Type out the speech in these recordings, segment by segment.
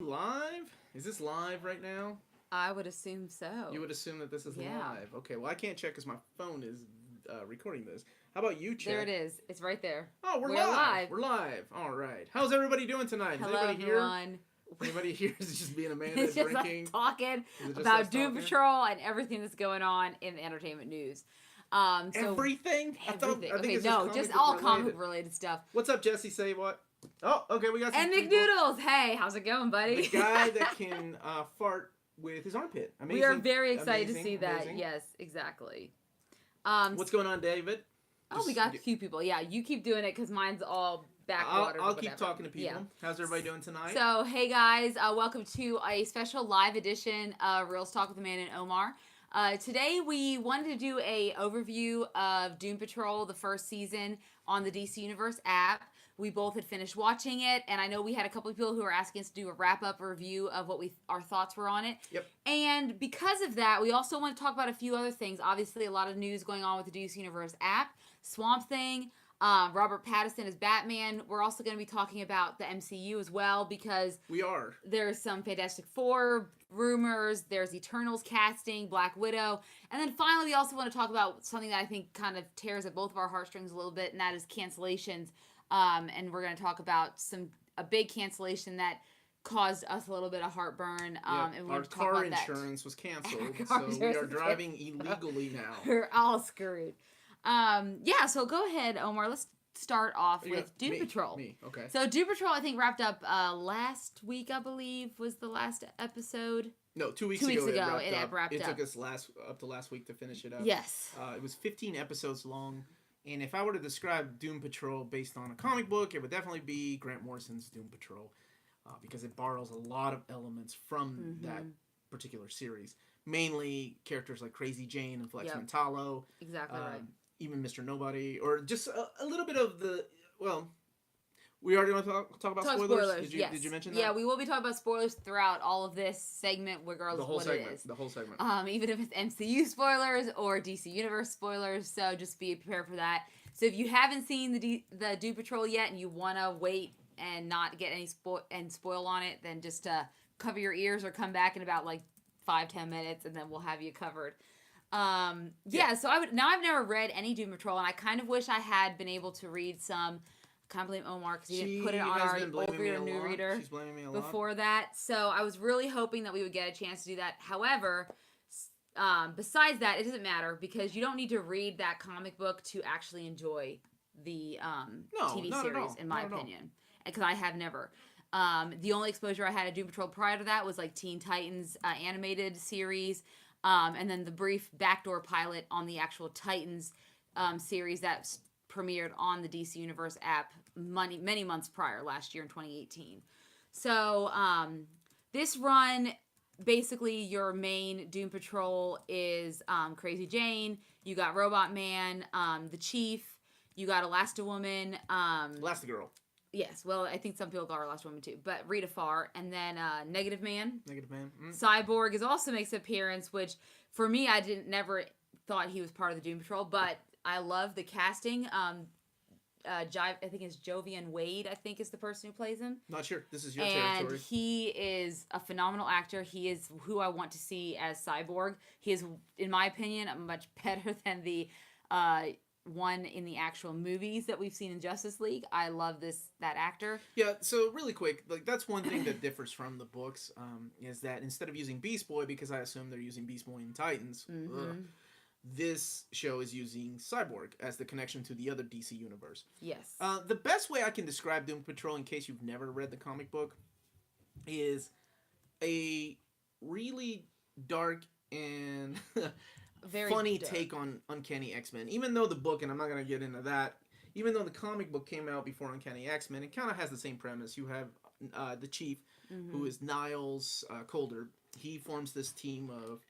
Live? Is this live right now? I would assume so. You would assume that this is Yeah. live. Okay, well, I can't check because my phone is recording this. How about you check? There it is. It's right there. Oh, we're live. We're live. All right. How's everybody doing tonight? Hello, is anybody everyone. here? Anybody here is just being Amanda It's just drinking? us talking Is it just us about Doom talking? Patrol and everything that's going on in the entertainment news. So Everything? I think okay, it's no, just just comic all book comic related. related stuff. What's up, Jesse? Say what? Oh, okay, we got some And people. McNoodles, hey, how's it going, buddy? The guy that can fart with his armpit. Amazing. We are very excited to Amazing, see that. amazing. Yes, exactly. What's going on, David? We got a few people. Yeah, you keep doing it because mine's all backwater. I'll keep talking to people. Yeah. How's everybody doing tonight? So, hey guys, welcome to a special live edition of Real Talk with Amanda and Omar. Today we wanted to do a overview of Doom Patrol, the first season, on the DC Universe app. We both had finished watching it, and I know we had a couple of people who were asking us to do a wrap-up review of what our thoughts were on it. Yep. And because of that, we also want to talk about a few other things. Obviously, a lot of news going on with the DC Universe app, Swamp Thing, Robert Pattinson as Batman. We're also going to be talking about the MCU as well because there's some Fantastic Four rumors, there's Eternals casting, Black Widow, and then finally we also want to talk about something that I think kind of tears at both of our heartstrings a little bit, and that is cancellations. And we're going to talk about a big cancellation that caused us a little bit of heartburn. And we're our car insurance was canceled, so we are driving illegally now. We're all screwed. So go ahead, Omar. Let's start off with Doom Patrol. Okay. So Doom Patrol, I think, wrapped up last week, I believe, was the last episode. No, 2 weeks ago. It wrapped up. It took us up to last week to finish it up. Yes. It was 15 episodes long. And if I were to describe Doom Patrol based on a comic book, it would definitely be Grant Morrison's Doom Patrol, because it borrows a lot of elements from that particular series. Mainly characters like Crazy Jane and Flex Mentallo. Exactly right. Even Mr. Nobody, or just a little bit of the, we already want to talk about spoilers? Did you mention that? Yeah, we will be talking about spoilers throughout all of this segment, regardless of what it is. The whole segment. Even if it's MCU spoilers or DC Universe spoilers, so just be prepared for that. So if you haven't seen the Doom Patrol yet and you want to wait and not get any spoil on it, then just cover your ears or come back in about 5-10 minutes and then we'll have you covered. So I've never read any Doom Patrol, and I kind of wish I had been able to read some. I can't blame Omar because he didn't put it on our old reader, new reader She's blaming me a lot before that. So I was really hoping that we would get a chance to do that. However, besides that, it doesn't matter because you don't need to read that comic book to actually enjoy the TV series, in my opinion. Because I have never. The only exposure I had to Doom Patrol prior to that was Teen Titans animated series, and then the brief backdoor pilot on the actual Titans series that premiered on the DC Universe app many months prior, last year in 2018. So this run, basically your main Doom Patrol is Crazy Jane, you got Robot Man, the Chief, you got Elasti-Woman. Elastigirl. Yes, well, I think some people call her Elasti-Woman too, but Rita Farr, and then Negative Man. Mm. Cyborg also makes an appearance, which for me, I never thought he was part of the Doom Patrol, but I love the casting. I think it's Jovian Wade, I think is the person who plays him. Not sure. This is your territory. And he is a phenomenal actor. He is who I want to see as Cyborg. He is, in my opinion, much better than the one in the actual movies that we've seen in Justice League. I love that actor. Yeah, so really quick, that's one thing that differs from the books, is that instead of using Beast Boy, because I assume they're using Beast Boy in Titans, this show is using Cyborg as the connection to the other DC universe. Yes. The best way I can describe Doom Patrol, in case you've never read the comic book, is a really dark and funny take on Uncanny X-Men. Even though the book, and I'm not going to get into that, even though the comic book came out before Uncanny X-Men, it kind of has the same premise. You have the Chief, who is Niles Calder. He forms this team of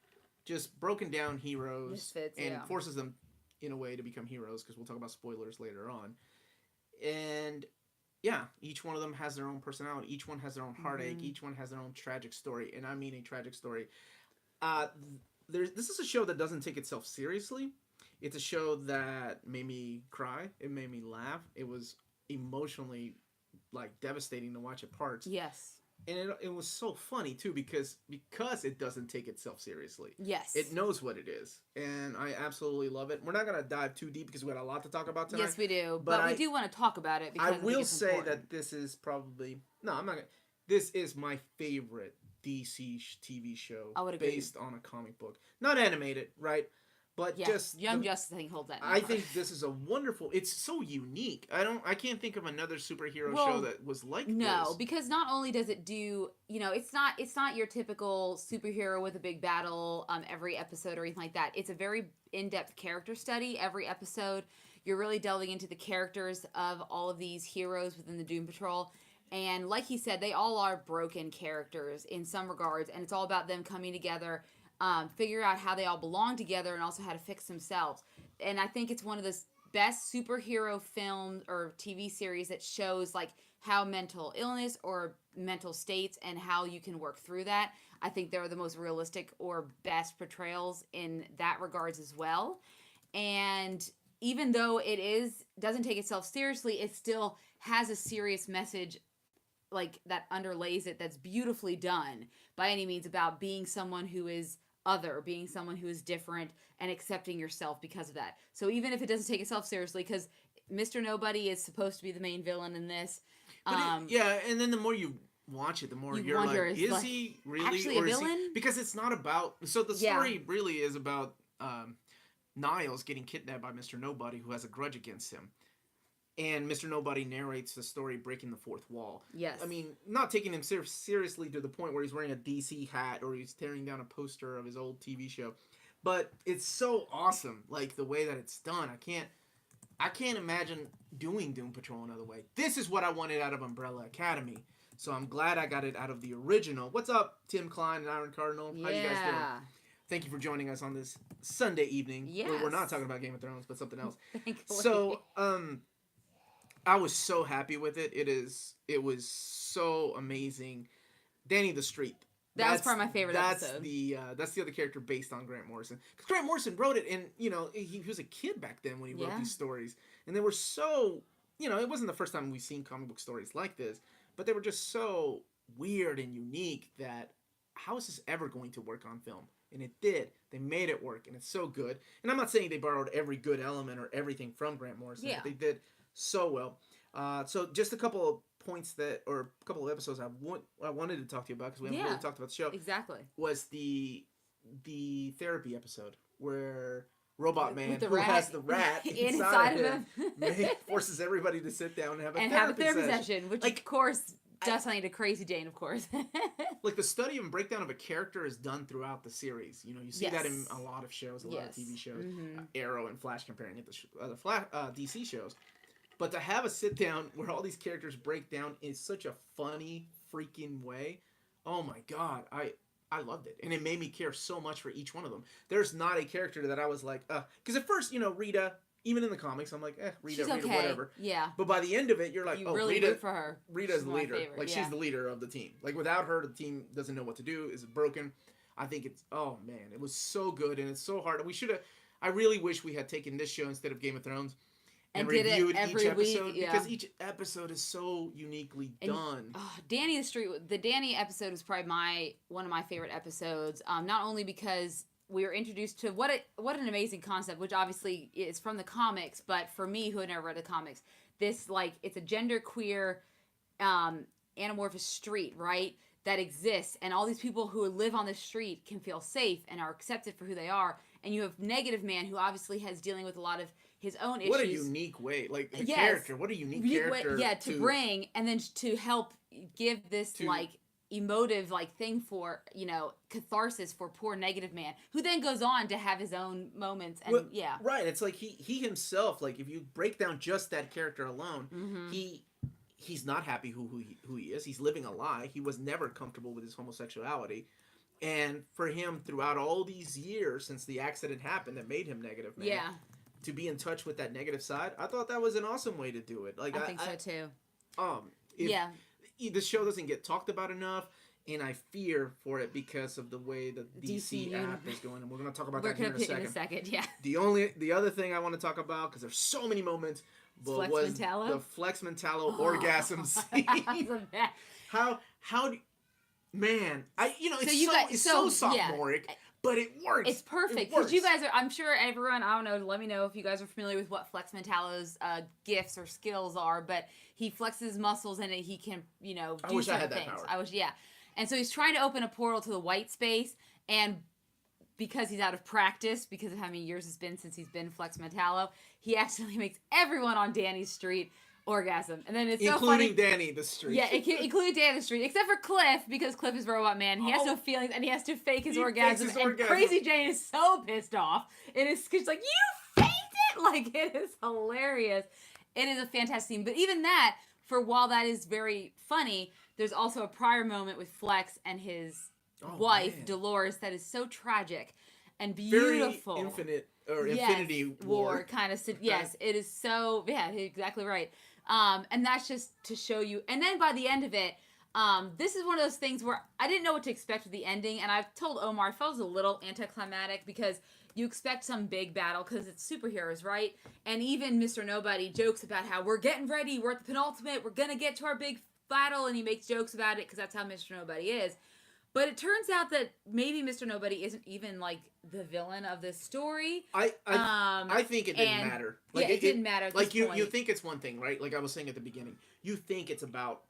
just broken down heroes Misfits, and forces them in a way to become heroes, because we'll talk about spoilers later on. And each one of them has their own personality. Each one has their own heartache. Each one has their own tragic story, and I mean a tragic story. This is a show that doesn't take itself seriously. It's a show that made me cry. It made me laugh. It was emotionally devastating to watch at parts. Yes. and it was so funny too because it doesn't take itself seriously. Yes. It knows what it is, and I absolutely love it. We're not gonna dive too deep because we got a lot to talk about tonight. Yes, we do, but we do want to talk about it because I will say important. that this is probably no, I'm not gonna. This is my favorite DC TV show based on a comic book, not animated, right? But just Young Justice, I think holds that. I think this is a wonderful. It's so unique. I can't think of another superhero show that was like this. No, because not only does it do, it's not your typical superhero with a big battle every episode or anything like that. It's a very in-depth character study every episode. You're really delving into the characters of all of these heroes within the Doom Patrol. And like he said, they all are broken characters in some regards, and it's all about them coming together, figure out how they all belong together, and also how to fix themselves. And I think it's one of the best superhero films or TV series that shows like how mental illness or mental states and how you can work through that. I think they're the most realistic or best portrayals in that regards as well. And even though it doesn't take itself seriously, it still has a serious message like that underlays it that's beautifully done by any means about being someone who is other, being someone who is different and accepting yourself because of that. So even if it doesn't take itself seriously, because Mr. Nobody is supposed to be the main villain in this. And then the more you watch it, the more you're like, is he really actually a villain? Because it's not about. So the story really is about Niles getting kidnapped by Mr. Nobody, who has a grudge against him. And Mr. Nobody narrates the story breaking the fourth wall. Yes. I mean, not taking him seriously to the point where he's wearing a DC hat or he's tearing down a poster of his old TV show. But it's so awesome, like the way that it's done. I can't imagine doing Doom Patrol another way. This is what I wanted out of Umbrella Academy. So I'm glad I got it out of the original. What's up, Tim Klein and Iron Cardinal? Yeah. How you guys doing? Thank you for joining us on this Sunday evening. Yes. Where we're not talking about Game of Thrones, but something else. Thankfully. So, I was so happy with it. It was so amazing. Danny the Street. That was probably my favorite episode. That's the other character based on Grant Morrison. Because Grant Morrison wrote it, and he was a kid back then when he wrote these stories, and they were so it wasn't the first time we've seen comic book stories like this, but they were just so weird and unique that how is this ever going to work on film? And it did. They made it work, and it's so good. And I'm not saying they borrowed every good element or everything from Grant Morrison, but they did so well. So just a couple of points or a couple of episodes I wanted to talk to you about because we haven't really talked about the show. Exactly. Was the therapy episode where Robot Man, who rat has the rat inside of him, forces everybody to sit down and have a therapy session, which of course does something to Crazy Jane, of course. Like the study and breakdown of a character is done throughout the series. You see that in a lot of shows, a lot of TV shows, Arrow and Flash comparing it to other DC shows. But to have a sit down where all these characters break down in such a funny freaking way, oh my god, I loved it, and it made me care so much for each one of them. There's not a character that I was like, because at first, Rita, even in the comics, I'm like, Rita, she's okay. whatever. Yeah. But by the end of it, you're like, really Rita, root for her. Rita's the leader. Favorite, she's the leader of the team. Like without her, the team doesn't know what to do. Is broken. I think oh man, it was so good, and it's so hard. I really wish we had taken this show instead of Game of Thrones. And reviewed each episode because each episode is so uniquely done. Danny the Street, the Danny episode was probably one of my favorite episodes. Not only because we were introduced to what an amazing concept, which obviously is from the comics, but for me who had never read the comics, this it's a genderqueer, anamorphous street, right? That exists, and all these people who live on this street can feel safe and are accepted for who they are. And you have Negative Man, who obviously has dealing with a lot of his own issues. What a unique way, the character. What a unique character. To bring and then to help give this emotive thing for catharsis for poor Negative Man, who then goes on to have his own moments and right. It's like he himself, if you break down just that character alone, he's not happy who he is. He's living a lie. He was never comfortable with his homosexuality. And for him, throughout all these years since the accident happened that made him Negative Man, to be in touch with that negative side, I thought that was an awesome way to do it. I think so too. The show doesn't get talked about enough, and I fear for it because of the way the DC app is going, and we're going to talk about that here in a second. Yeah. The other thing I want to talk about, because there's so many moments, was the Flex Mentallo orgasm scene. How Man, it's so sophomoric, but it works. It's perfect because you guys are. I'm sure everyone. I don't know. Let me know if you guys are familiar with what Flex Metallo's gifts or skills are. But he flexes muscles and he can, do I wish I had things. that power. I wish, yeah. And so he's trying to open a portal to the white space, and because he's out of practice, because of how many years it's been since he's been Flex Metallo, he accidentally makes everyone on Danny's street orgasm. And then it's so funny. Including Danny the street. Yeah, including Danny the street, except for Cliff, because Cliff is Robot Man. He has no feelings, and he has to fake his orgasm. And Crazy Jane is so pissed off. She's like, you faked it! Like, it is hilarious. It is a fantastic scene. But even that, while that is very funny, there's also a prior moment with Flex and his wife, Dolores, that is so tragic and beautiful. Very Infinity War kind of. Yes, it is so. Yeah, exactly right. And that's just to show you. And then by the end of it, this is one of those things where I didn't know what to expect with the ending. And I've told Omar, I felt it was a little anticlimactic because you expect some big battle because it's superheroes, right? And even Mr. Nobody jokes about how we're getting ready. We're at the penultimate. We're going to get to our big battle. And he makes jokes about it because that's how Mr. Nobody is. But it turns out that maybe Mr. Nobody isn't even, like, the villain of this story. I think it didn't matter. Like, it didn't matter at like, this point. You think it's one thing, right? Like I was saying at the beginning. You think it's about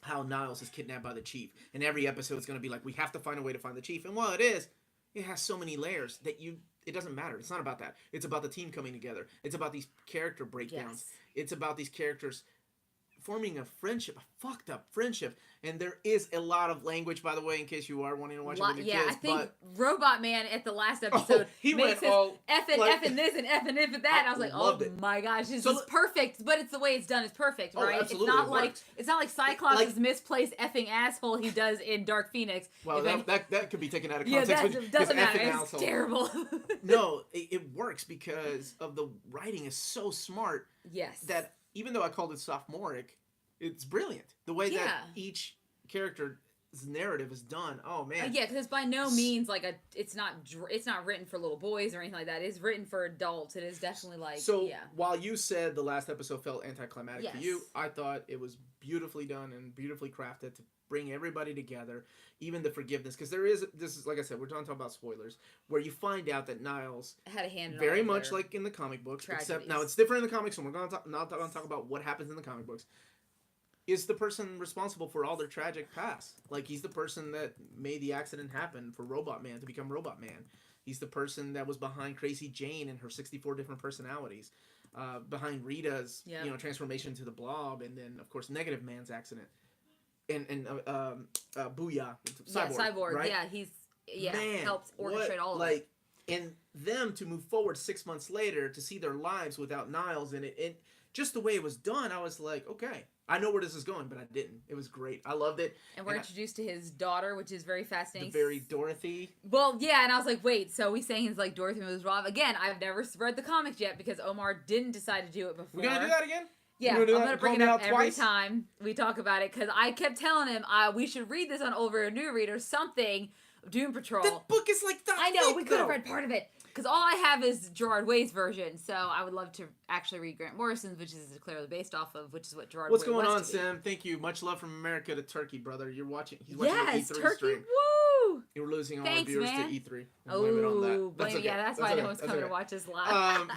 how Niles is kidnapped by the Chief. And every episode is going to be like, we have to find a way to find the Chief. And while it is, it has so many layers that it doesn't matter. It's not about that. It's about the team coming together. It's about these character breakdowns. Yes. It's about these characters forming a friendship, a fucked up friendship. And there is a lot of language, by the way, in case you are wanting to watch it with your kids. I think Robot Man at the last episode he makes went all effing this and effing that. And I was like, my gosh, this is perfect. But it's the way it's done. It's perfect, right? Absolutely, it's not like Cyclops' misplaced effing asshole he does in Dark Phoenix. Well, that could be taken out of context. Yeah, that doesn't matter. It's terrible. No, it works because of the writing is so smart. Yes. That even though I called it sophomoric, it's brilliant. The way that each character's narrative is done. Oh man. Yeah, because it's by no means like it's not written for little boys or anything like that. It's written for adults. It is definitely like while you said the last episode felt anticlimactic to you, I thought it was beautifully done and beautifully crafted to bring everybody together, even the forgiveness, because this is like I said, we're talking about spoilers, where you find out that Niles had a hand in very much like in the comic books, except now it's different in the comics, so we're not going to talk about what happens in the comic books. Is the person responsible for all their tragic past. Like, he's the person that made the accident happen for Robot Man to become Robot Man. He's the person that was behind Crazy Jane and her 64 different personalities. Behind Rita's, transformation to the Blob, and then, of course, Negative Man's accident. And Booyah, Cyborg, Cyborg, right? yeah, he's helps orchestrate all of it. And them to move forward 6 months later to see their lives without Niles, and it just the way it was done, I was like, okay, I know where this is going, but I didn't. It was great. I loved it. And we're introduced to his daughter, which is very fascinating. The very Dorothy. Well, yeah, and I was like, wait, so we saying it's like Dorothy was Rob? Again, I've never read the comics yet because Omar didn't decide to do it before. We're going to do that again? Yeah, I'm going to bring it up every time we talk about it because I kept telling him we should read this on Old Reader, New Reader, something, Doom Patrol. The book is like that. I know, we could have read part of it. Because all I have is Gerard Way's version, so I would love to actually read Grant Morrison's, which is clearly based off of, which is what Gerard Way was. What's going on, Sam? Thank you. Much love from America to Turkey, brother. He's watching the E3 Turkey, stream. Woo! You're losing all our viewers to E3. That's why no one's coming to watch us live.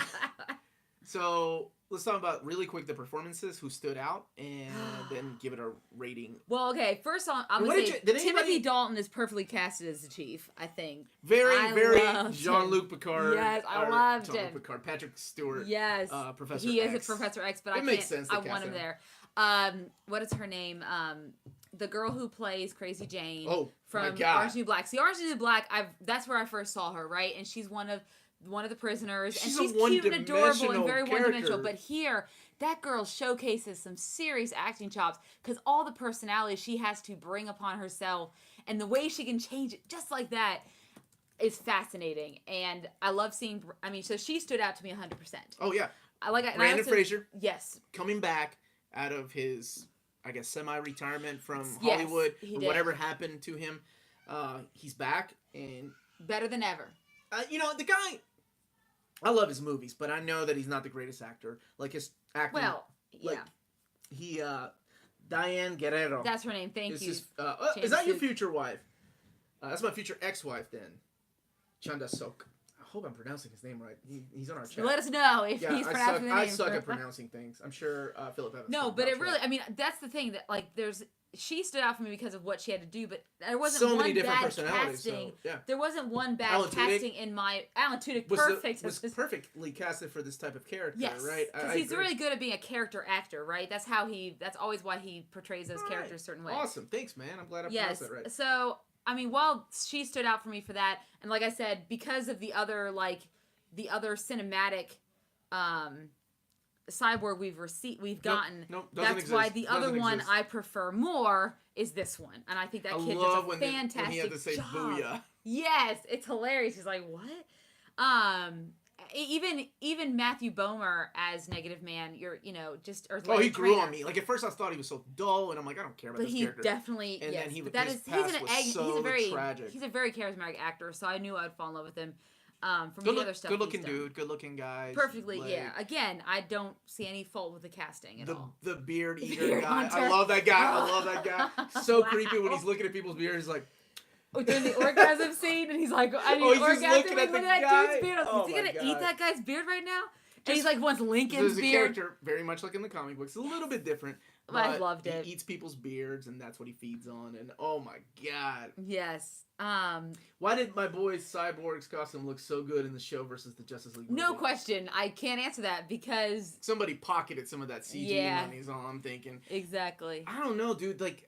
So let's talk about really quick the performances, who stood out, and then give it a rating. Well, okay, first I'm going to say Timothy Dalton is perfectly casted as the Chief, I think. Very Jean-Luc Picard. Yes, I loved him. Jean-Luc Picard, Patrick Stewart. Yes. Professor He X. is a Professor X, but makes sense I want him there. What is her name? The girl who plays Crazy Jane from Orange is the New Black. See, Orange is the New Black, that's where I first saw her, right? And she's one of the prisoners, and she's cute and adorable and very one-dimensional. But here, that girl showcases some serious acting chops because all the personality she has to bring upon herself and the way she can change it just like that is fascinating. And I love seeing. I mean, so she stood out to me 100%. Oh yeah, I like it. Brandon Fraser. Yes, coming back out of his, I guess, semi-retirement from Hollywood. Whatever happened to him, he's back and better than ever. The guy. I love his movies, but I know that he's not the greatest actor. Like his acting. Well, yeah. He Diane Guerrero. That's her name. Thank you. Is that your future wife? That's my future ex-wife then. Chanda Sok. I hope I'm pronouncing his name right. He's on our chat. Let us know if he's pronouncing the name. I suck at pronouncing things. I'm sure Philip Evans. No, but it really, I mean, that's the thing that, like, she stood out for me because of what she had to do, but there wasn't so one many different bad personalities. casting. So, yeah. There wasn't one bad casting in my... Alan Tudyk, perfect. Was perfectly casted for this type of character, yes, right? Because he's really good at being a character actor, right? That's always why he portrays those characters a certain way. Awesome. Thanks, man. I'm glad I pronounced that right. So, I mean, while she stood out for me for that, and like I said, because of the other cinematic Cyborg we've gotten, that's why the other one I prefer more is this one, and I think that kid does a fantastic when he had to say job. Booyah. Yes, it's hilarious. He's like, what? Even Matthew Bomer as Negative Man, he grew on me. Like at first I thought he was so dull, and I'm like, I don't care about this character. But he definitely, and yes. Then He's a very charismatic actor, so I knew I would fall in love with him. From the other stuff good looking dude, good looking guy. Perfectly, yeah. Again, I don't see any fault with the casting at all. The beard eater guy. I love that guy. So creepy when he's looking at people's beards. He's like, during the orgasm scene, and he's like, he's looking at that dude's beard. Is he gonna eat that guy's beard right now? And he's like, wants Lincoln's beard. There's a character very much like in the comic books, a little bit different. But I loved it. He eats people's beards, and that's what he feeds on. And oh my god. Yes. Why did my boy Cyborg's costume look so good in the show versus the Justice League movie? No question. I can't answer that because somebody pocketed some of that CG money is all I'm thinking. Exactly. I don't know, dude. Like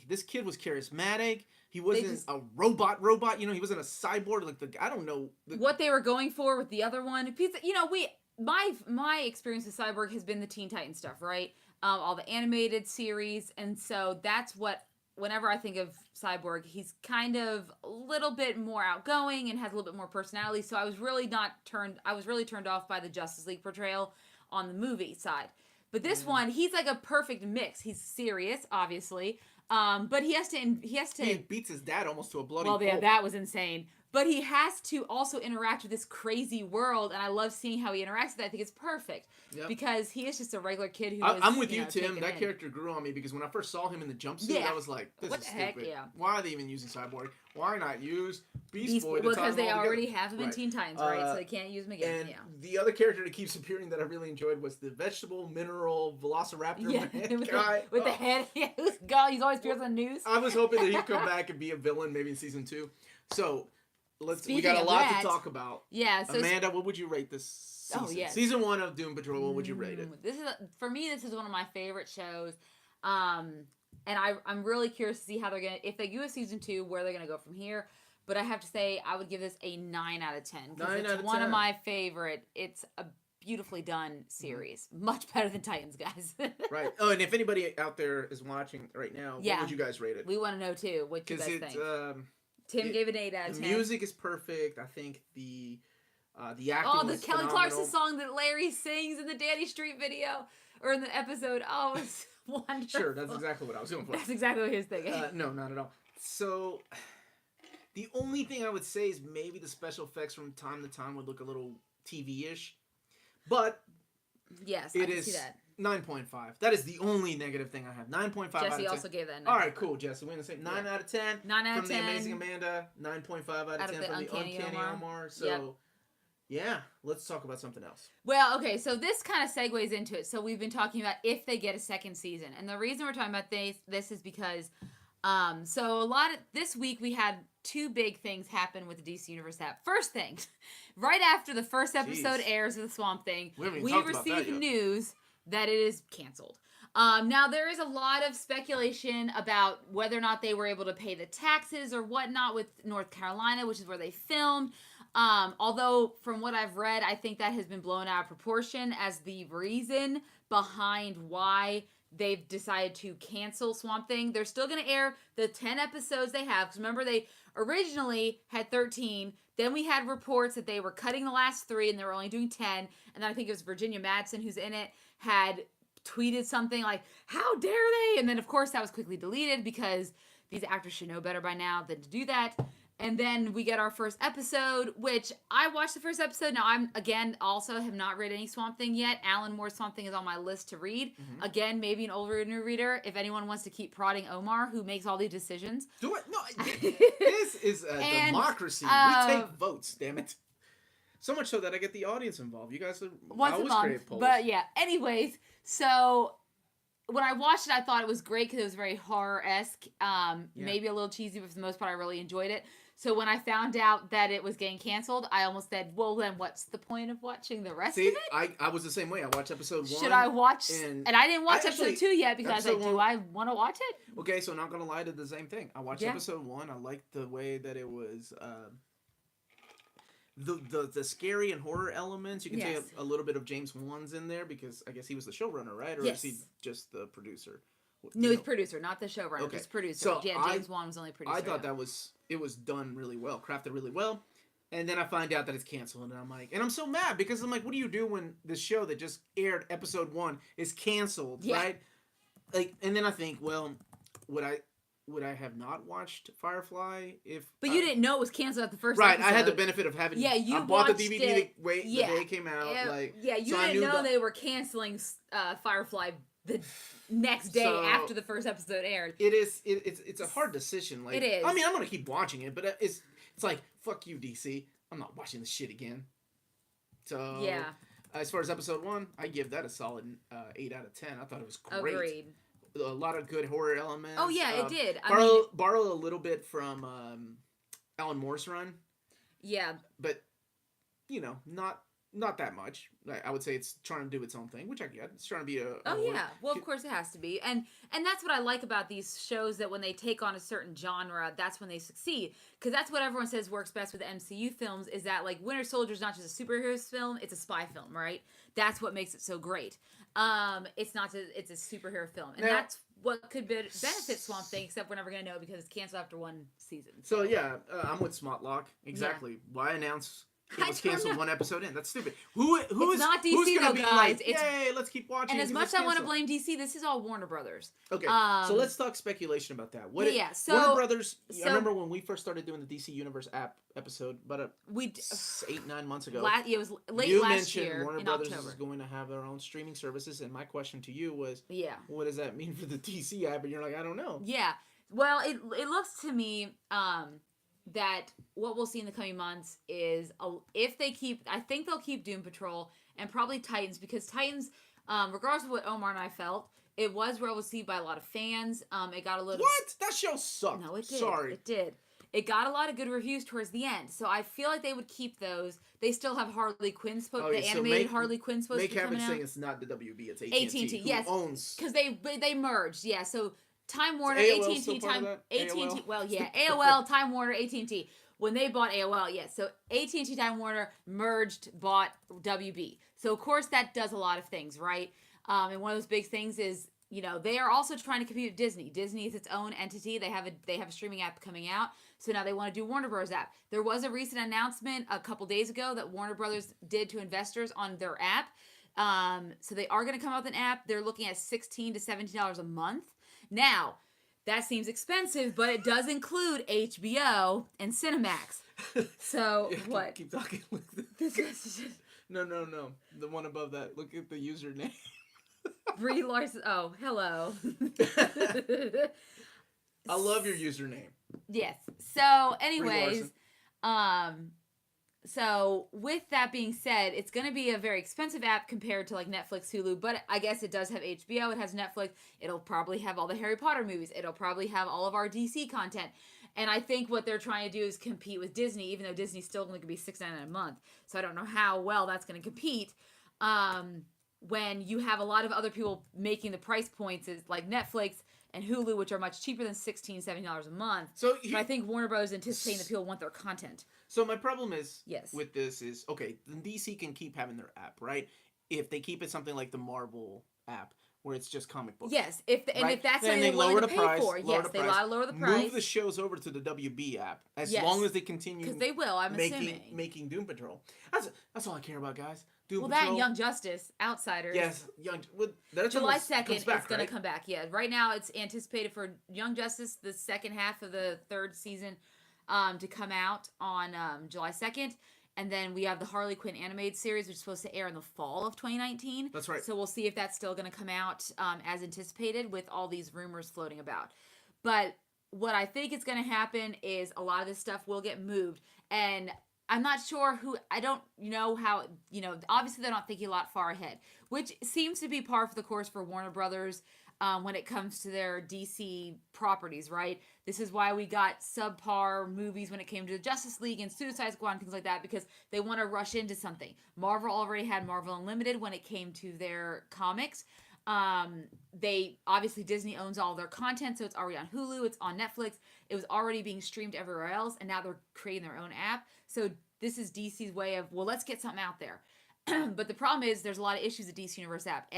this kid was charismatic. He wasn't a robot. You know, he wasn't a cyborg. Like I don't know what they were going for with the other one. You know, my experience with Cyborg has been the Teen Titans stuff, right? All the animated series, and so that's what. Whenever I think of Cyborg, he's kind of a little bit more outgoing and has a little bit more personality. So I was really turned off by the Justice League portrayal on the movie side. But this one, he's like a perfect mix. He's serious, obviously, but he has to. He beats his dad almost to a bloody. Well, yeah, that was insane. But he has to also interact with this crazy world, and I love seeing how he interacts with that. I think it's perfect because he is just a regular kid who. I'm with you, Tim. That character grew on me because when I first saw him in the jumpsuit, I was like, "This is stupid. Why are they even using Cyborg? Why not use Beast Boy?" Because they already have him in Teen Titans, right? So they can't use him again. And the other character that keeps appearing that I really enjoyed was the vegetable mineral velociraptor guy with the head. Yeah, he's always appears on the news. I was hoping that he'd come back and be a villain, maybe in season 2. So. We got a lot to talk about. Yeah. So Amanda, what would you rate this season? Oh, yeah. Season 1 of Doom Patrol, what would you rate it? For me, this is one of my favorite shows. And I'm really curious to see how if they do a season 2, where they're going to go from here. But I have to say, I would give this a 9 out of 10. It's one of my favorite. It's a beautifully done series. Much better than Titans, guys. Right. Oh, and if anybody out there is watching right now, what would you guys rate it? We want to know, too, what you guys think. Tim gave it 8 out of 10. The music is perfect. I think the acting was the Kelly phenomenal. Clarkson song that Larry sings in the Danny Street video or in the episode. Oh, it's wonderful. Sure, that's exactly what I was going for. That's exactly what he was thinking. No, not at all. So, the only thing I would say is maybe the special effects from time to time would look a little TV-ish, but yes, I can see that. 9.5. That is the only negative thing I have. 9.5 out of 10. Jesse also gave that. All right, cool, Jesse. We're going to say 9 out of 10. 9 out of 10. From the Amazing Amanda. 9.5 out of 10 from the Uncanny Omar. So, yeah, let's talk about something else. Well, okay, so this kind of segues into it. So we've been talking about if they get a second season. And the reason we're talking about this is because, this week we had 2 big things happen with the DC Universe app. First thing, right after the first episode airs of the Swamp Thing, we received news that it is canceled. Now, there is a lot of speculation about whether or not they were able to pay the taxes or whatnot with North Carolina, which is where they filmed. Although, from what I've read, I think that has been blown out of proportion as the reason behind why they've decided to cancel Swamp Thing. They're still going to air the 10 episodes they have. Because remember, they originally had 13. Then we had reports that they were cutting the last 3 and they were only doing 10. And then I think it was Virginia Madsen, who's in it, had tweeted something like, "How dare they?" And then, of course, that was quickly deleted because these actors should know better by now than to do that. And then we get our first episode, which I watched the first episode. Now, I'm, again, also have not read any Swamp Thing yet. Alan Moore's Swamp Thing is on my list to read. Mm-hmm. Again, maybe an older new reader. If anyone wants to keep prodding Omar, who makes all these decisions. Do it. No, this is a democracy. We take votes, damn it. So much so that I get the audience involved. You guys are always create polls. But yeah, anyways, so when I watched it, I thought it was great because it was very horror-esque. Maybe a little cheesy, but for the most part, I really enjoyed it. So when I found out that it was getting canceled, I almost said, well, then what's the point of watching the rest of it? I was the same way. I watched episode 1. Should I watch? And I didn't watch episode 2 yet because I was like, do I want to watch it? Okay, so not going to lie, to the same thing. I watched episode 1. I liked the way that it was... The scary and horror elements. You can say a little bit of James Wan's in there because I guess he was the showrunner, right? Or is he just the producer? No, he's producer, not the showrunner. Just producer. So James Wan was only producer. I thought it was done really well, crafted really well. And then I find out that it's canceled, and I'm like, and I'm so mad because I'm like, what do you do when the show that just aired episode 1 is canceled, right? Like, and then I think, well, would I have not watched Firefly if... But you didn't know it was canceled at the first episode. Right, I had the benefit of having... Yeah, you I bought the DVD the day it came out. You didn't know they were canceling Firefly the next day after the first episode aired. It's a hard decision. Like, it is. I mean, I'm going to keep watching it, but it's like, fuck you, DC. I'm not watching this shit again. So... Yeah. As far as episode 1, I give that a solid 8 out of 10. I thought it was great. Agreed. A lot of good horror elements. Oh yeah, it did. Borrow a little bit from Alan Moore's run. Yeah, but not that much. I would say it's trying to do its own thing, which I get. It's trying to be a well, of course it has to be, and that's what I like about these shows, that when they take on a certain genre, that's when they succeed. Because that's what everyone says works best with MCU films, is that like Winter Soldier is not just a superhero film; it's a spy film, right? That's what makes it so great. It's a superhero film, and that's what could benefit Swamp Thing, except we're never gonna know because it's canceled after 1 season. So yeah, I'm with Smotlock. Exactly. Yeah. Why announce it was canceled 1 episode in? That's stupid. It's not DC who's gonna though, be guys. Like, yay, let's keep watching. And as much as I want to blame DC, this is all Warner Brothers. Okay, so let's talk speculation about that. So Warner Brothers. I remember when we first started doing the DC Universe app episode, but 8-9 months ago. It was late you last mentioned year. Warner in Brothers October. is going to have their own streaming services, and my question to you was, what does that mean for the DC app? And you're like, I don't know. Yeah, well, it looks to me that what we'll see in the coming months is if they keep, I think they'll keep Doom Patrol and probably Titans, because Titans, regardless of what Omar and I felt, it was well received by a lot of fans. It got a little... What? That show sucked. No, it did. Sorry. It did. It got a lot of good reviews towards the end, so I feel like they would keep those. They still have Harley Quinn animated Harley Quinn supposed to be coming out. Make Havoc saying it's not the WB, it's AT&T. Yes, owns... because they merged. Yeah, so Time Warner, AT&T, AT&T. Well, yeah, AOL, Time Warner, AT&T. When they bought AOL, yes. So AT&T, Time Warner merged, bought WB. So of course that does a lot of things, right? And one of those big things is, they are also trying to compete with Disney. Disney is its own entity. They have a streaming app coming out. So now they want to do Warner Bros. App. There was a recent announcement a couple days ago that Warner Brothers did to investors on their app. So they are going to come out with an app. They're looking at $16 to $17 a month. Now, that seems expensive, but it does include HBO and Cinemax. So, what? Keep talking. No. The one above that. Look at the username. Brie Larson. Oh, hello. I love your username. Yes. So, anyways, so with that being said, it's going to be a very expensive app compared to like Netflix, Hulu, but I guess it does have HBO, it has Netflix, it'll probably have all the Harry Potter movies, it'll probably have all of our DC content. And I think what they're trying to do is compete with Disney, even though Disney's still only going to be $6.99 a month. So I don't know how well that's going to compete. When you have a lot of other people making the price points is like Netflix and Hulu, which are much cheaper than $16, $17 a month. But I think Warner Bros. Anticipating that people want their content. So my problem is with this is, okay, then DC can keep having their app, right? If they keep it something like the Marvel app, where it's just comic books. Yes, if that's something they're willing to pay for. Yes, they lower the price. Move the shows over to the WB app, as long as they continue. Because they will, I'm assuming. Making Doom Patrol. That's all I care about, guys. Doom Patrol. That and Young Justice, Outsiders. Yes, July 2nd, it's going to come back. Yeah, right now it's anticipated for Young Justice, the second half of the 3rd season. to come out on July 2nd. And then we have the Harley Quinn animated series, which is supposed to air in the fall of 2019. That's right. So we'll see if that's still going to come out as anticipated with all these rumors floating about. But what I think is going to happen is a lot of this stuff will get moved. And I'm not sure who, I don't know how, obviously they're not thinking a lot far ahead, which seems to be par for the course for Warner Brothers when it comes to their DC properties, right? This is why we got subpar movies when it came to the Justice League and Suicide Squad and things like that, because they want to rush into something. Marvel already had Marvel Unlimited when it came to their comics. They obviously, Disney owns all their content, so it's already on Hulu, it's on Netflix, it was already being streamed everywhere else, and now they're creating their own app. So this is DC's way of, well, let's get something out there. But the problem is there's a lot of issues with DC Universe app.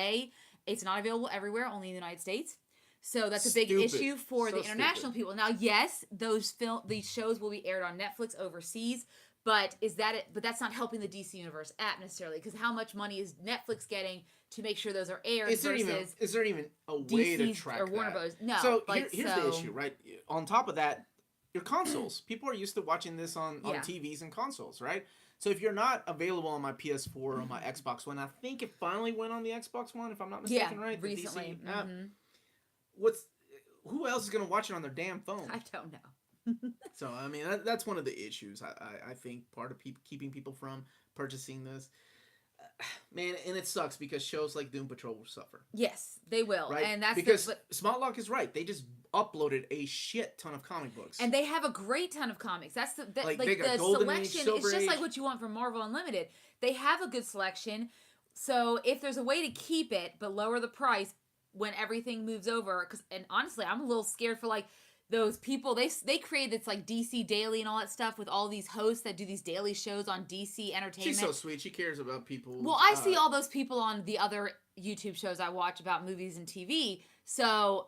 It's not available everywhere, only in the United States. So that's a big issue for the international people. Now, yes, these shows will be aired on Netflix overseas, but but that's not helping the DC Universe app necessarily, because how much money is Netflix getting to make sure those are aired is there even a way to track or Warner Bros. No. So here's the issue, right? On top of that, your consoles. People are used to watching this on TVs and consoles, right? So if you're not available on my PS4 or on my Xbox One, I think it finally went on the Xbox One, if I'm not mistaken, right? The recently. DC app. Who else is going to watch it on their damn phone? I don't know. So, I mean, that's one of the issues, I think, part of keeping people from purchasing this. Man, and it sucks because shows like Doom Patrol will suffer. Yes, they will. Right? And that's because Smartlock is right. They just uploaded a shit ton of comic books. And they have a great ton of comics. That's the Golden Age, selection. Silver It's just Age. like what you want from Marvel Unlimited. They have a good selection. So if there's a way to keep it but lower the price when everything moves over, and honestly, I'm a little scared for those people. They created this DC Daily and all that stuff with all these hosts that do these daily shows on DC Entertainment. She's so sweet. She cares about people. Well, I see all those people on the other YouTube shows I watch about movies and TV. So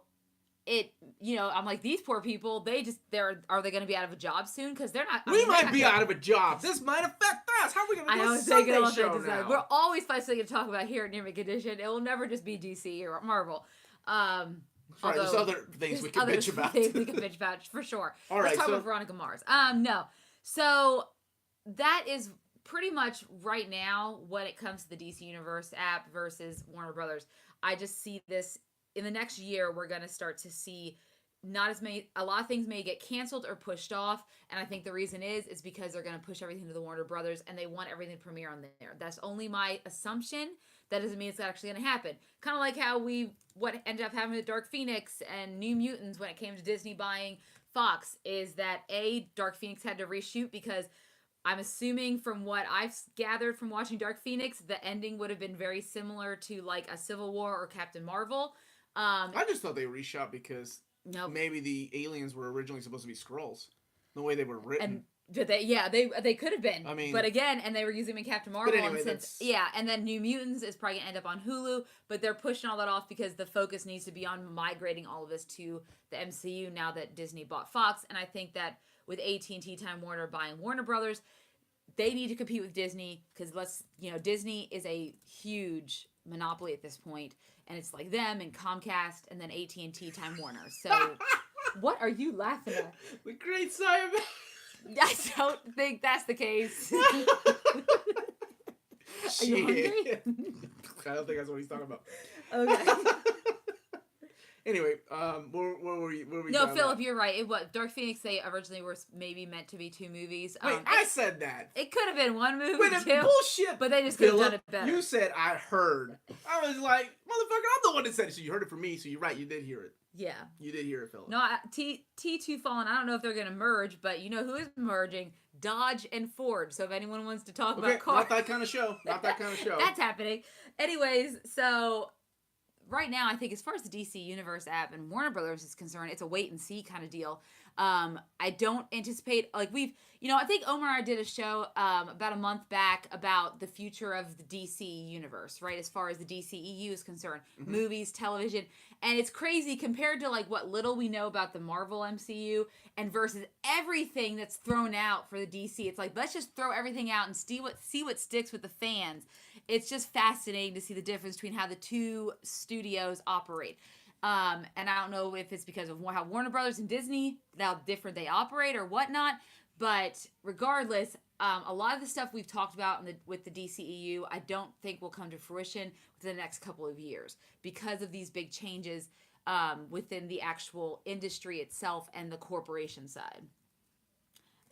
I'm like, these poor people, are they going to be out of a job soon? Because they're not. We might be out of a job. This might affect us. How are we going to do a Sunday show now? We're always finding something to talk about here at Near Mint Condition. It will never just be DC or Marvel. Right, there's other things we can bitch about. Things we can bitch about, for sure. All right, Let's talk about Veronica Mars. No. So that is pretty much right now when it comes to the DC Universe app versus Warner Brothers. I just see this in the next year. We're going to start to see not as many. A lot of things may get canceled or pushed off, and I think the reason is because they're going to push everything to the Warner Brothers, and they want everything to premiere on there. That's only my assumption. That doesn't mean it's actually going to happen. Kind of like how what ended up happening with Dark Phoenix and New Mutants when it came to Disney buying Fox, is that Dark Phoenix had to reshoot because I'm assuming from what I've gathered from watching Dark Phoenix, the ending would have been very similar to a Civil War or Captain Marvel. I just thought they reshot because maybe the aliens were originally supposed to be Skrulls, the way they were written. They could have been. I mean, but again, and they were using them in Captain Marvel. But anyway, and then New Mutants is probably gonna end up on Hulu, but they're pushing all that off because the focus needs to be on migrating all of this to the MCU now that Disney bought Fox. And I think that with AT&T Time Warner buying Warner Brothers, they need to compete with Disney because Disney is a huge monopoly at this point, and it's like them and Comcast and then AT&T Time Warner. So, what are you laughing at? The Great Cyber. I don't think that's the case. Are you hungry? I don't think that's what he's talking about. Okay. Anyway, where were we? No, Philip, you're right. Dark Phoenix, they originally were maybe meant to be 2 movies. Wait, I said that. It could have been 1 movie. Wait, too, bullshit. But they just could have done it better. You said I heard. I was like, motherfucker, I'm the one that said it. So you heard it from me. So you're right. You did hear it. Yeah. You did hear it, Philip. No, T2 Fallen, I don't know if they're going to merge, but you know who is merging? Dodge and Ford. So if anyone wants to talk about cars. Not that kind of show. Not that kind of show. That's happening. Anyways, so right now, I think as far as the DC Universe app and Warner Brothers is concerned, it's a wait and see kind of deal. I don't anticipate, I think Omar did a show about a month back about the future of the DC universe, right? As far as the DCEU is concerned, movies, television, and it's crazy compared to what little we know about the Marvel MCU and versus everything that's thrown out for the DC. It's like, let's just throw everything out and see what sticks with the fans. It's just fascinating to see the difference between how the two studios operate. And I don't know if it's because of how Warner Brothers and Disney, how different they operate or whatnot. But regardless, a lot of the stuff we've talked about with the DCEU, I don't think will come to fruition within the next couple of years because of these big changes within the actual industry itself and the corporation side.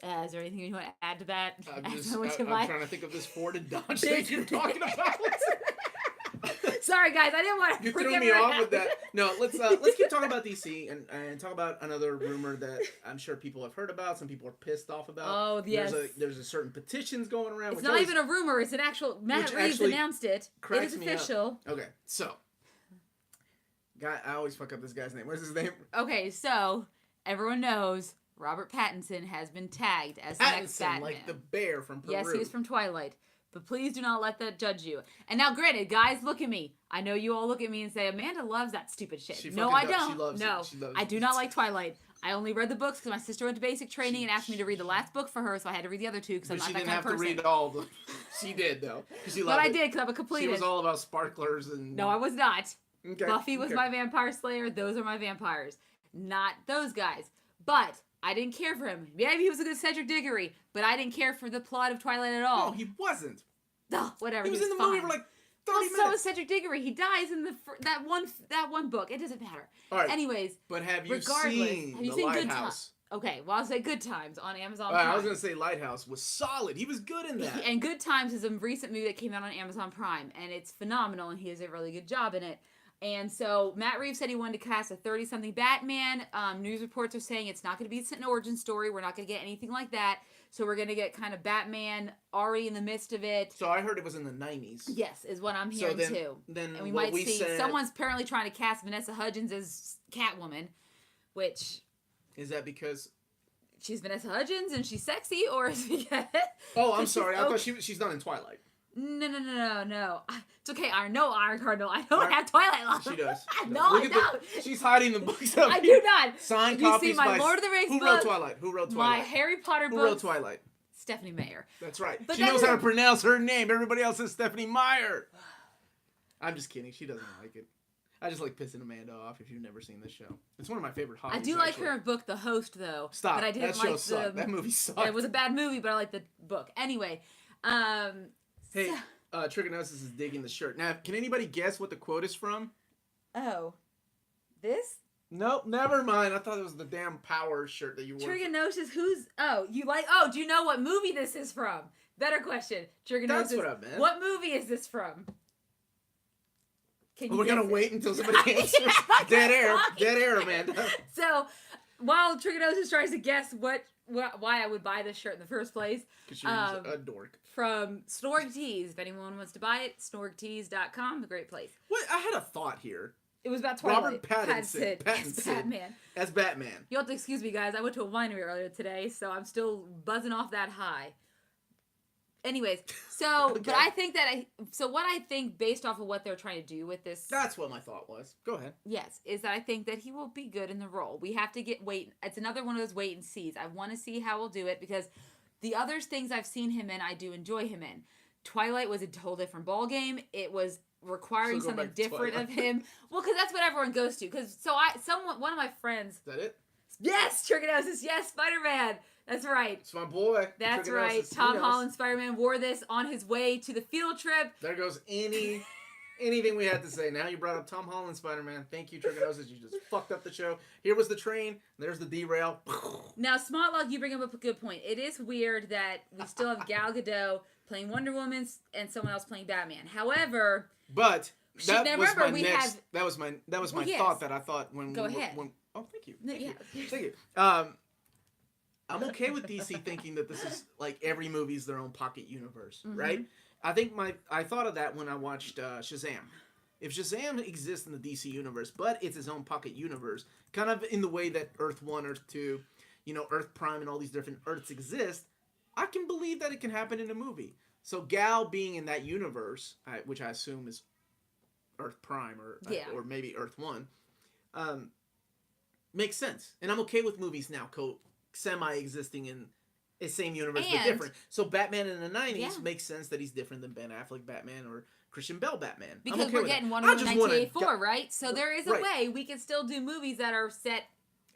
Is there anything you want to add to that? I'm trying to think of this Ford and Dodge that you're talking about. Sorry, guys, I didn't want to. You threw me off with that. No, let's keep talking about DC and talk about another rumor that I'm sure people have heard about. Some people are pissed off about. Oh yes. There's a certain petitions going around. It's not even a rumor. It's an actual. Matt Reeves announced it. It is official. Okay, so. I always fuck up this guy's name. What's his name? Okay, so everyone knows Robert Pattinson has been tagged as the next Batman. Like the bear from Peru. Yes, he was from Twilight. But please do not let that judge you. And now, granted, guys, look at me. I know you all look at me and say, Amanda loves that stupid shit. No, I don't. She loves no, it. I do not like Twilight. I only read the books because my sister went to basic training and asked me to read the last book for her, so I had to read the other two because I'm not that kind of person. She didn't have to read all of them. She did, though. But I did because I'm a completist. She was all about sparklers and... No, I was not. Okay. Buffy was my vampire slayer. Those are my vampires. Not those guys. But I didn't care for him. Maybe he was a good Cedric Diggory, but I didn't care for the plot of Twilight at all. No, he wasn't. Ugh, whatever. He was in the movie for like 30 minutes. So is Cedric Diggory. He dies in that one book. It doesn't matter. All right. Anyways, but have you seen The Lighthouse? Okay, well, I'll say Good Times on Amazon Prime. I was going to say Lighthouse was solid. He was good in that. And Good Times is a recent movie that came out on Amazon Prime, and it's phenomenal, and he does a really good job in it. And so Matt Reeves said he wanted to cast a 30-something Batman. News reports are saying it's not going to be an origin story. We're not going to get anything like that. So we're going to get kind of Batman already in the midst of it. So I heard it was in the 90s. Yes, is what I'm hearing too. Then and we might see someone's apparently trying to cast Vanessa Hudgens as Catwoman, which... Is that because... she's Vanessa Hudgens and she's sexy, or is it because... Oh, I'm sorry. I thought she's not in Twilight. No. It's okay. I know Iron Cardinal. I don't have Twilight love. She does. No, I don't. She's hiding the books up. I do not. Signed you copies see my by... Lord of the Rings Who wrote Twilight? Who wrote Twilight? My Harry Potter books. Who wrote Twilight? Stephanie Meyer. That's right. But she knows how to pronounce her name. Everybody else is Stephanie Meyer. I'm just kidding. She doesn't like it. I just like pissing Amanda off if you've never seen this show. It's one of my favorite hobbies. I do like her book, The Host, though. Stop. But I didn't that show sucked. That movie sucked. It was a bad movie, but I like the book. Anyway. Hey, Trigonosis is digging the shirt. Now, can anybody guess what the quote is from? Oh. This? Nope, never mind. I thought it was the damn Power shirt that you wore. Trigonosis, who's... Oh, you like... Oh, do you know what movie this is from? Better question. Trigonosis. That's what I meant. What movie is this from? We're going to wait until somebody answers. Dead air, Amanda. So, while Trigonosis tries to guess why I would buy this shirt in the first place. Because you're a dork. From Snorg Tees. If anyone wants to buy it, snorgtees.com. A great place. What? I had a thought here. It was about Twilight. Robert Pattinson. As Batman. You'll have to excuse me, guys. I went to a winery earlier today, so I'm still buzzing off that high. Anyways, so, okay. But I think that what I think based off of what they're trying to do with this. That's what my thought was. Go ahead. Yes, is that I think that he will be good in the role. We have to it's another one of those wait and sees. I want to see how we'll do it because the other things I've seen him in, I do enjoy him in. Twilight was a whole different ballgame. It was requiring something different of him. Well, because that's what everyone goes to. One of my friends. Is that it? Yes, Trigonosis. Yes, Spider-Man. That's right. It's my boy. That's right. Tom Holland Spider-Man wore this on his way to the field trip. There goes anything we had to say. Now you brought up Tom Holland Spider-Man. Thank you, Trigonosis. You just fucked up the show. Here was the train. There's the derail. Now, Smartlock, you bring up a good point. It is weird that we still have Gal Gadot playing Wonder Woman and someone else playing Batman. However, that was my thought that I thought when Go ahead. Oh, thank you. Thank you. I'm okay with DC thinking that this is like every movie's their own pocket universe, right? I thought of that when I watched Shazam. If Shazam exists in the DC universe, but it's his own pocket universe, kind of in the way that Earth 1, Earth 2, Earth Prime and all these different Earths exist, I can believe that it can happen in a movie. So Gal being in that universe, which I assume is Earth Prime or maybe Earth 1, makes sense. And I'm okay with movies now semi-existing in the same universe but different. So Batman in the 90s makes sense that he's different than Ben Affleck Batman or Christian Bale Batman. Because we're getting Wonder Woman 1984, right? So there is a right. way we can still do movies that are set.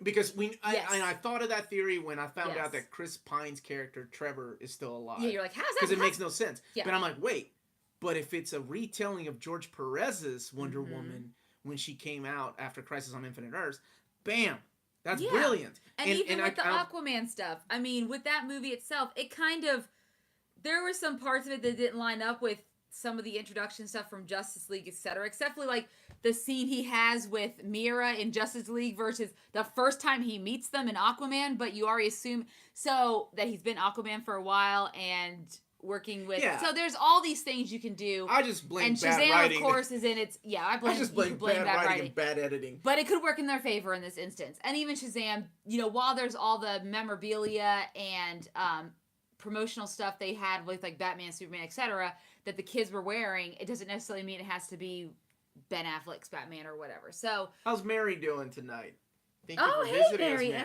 Because I thought of that theory when I found out that Chris Pine's character Trevor is still alive. Yeah, you're like, how's that? Because it makes no sense. Yeah. But I'm like, wait. But if it's a retelling of George Perez's Wonder Woman when she came out after Crisis on Infinite Earths, bam, that's brilliant. And even with the Aquaman stuff, I mean, with that movie itself, it kind of there were some parts of it that didn't line up with some of the introduction stuff from Justice League, etc. Except for like the scene he has with Mira in Justice League versus the first time he meets them in Aquaman, but you already assume so that he's been Aquaman for a while and working with. Yeah. So there's all these things you can do. I just blame and bad Shazam, writing. of course, is in its. Yeah, I just blame bad writing and bad editing. But it could work in their favor in this instance. And even Shazam, while there's all the memorabilia and promotional stuff they had with like Batman, Superman, etc., that the kids were wearing, it doesn't necessarily mean it has to be Ben Affleck's Batman or whatever. So how's Mary doing tonight? Thank you for visiting us, Mary.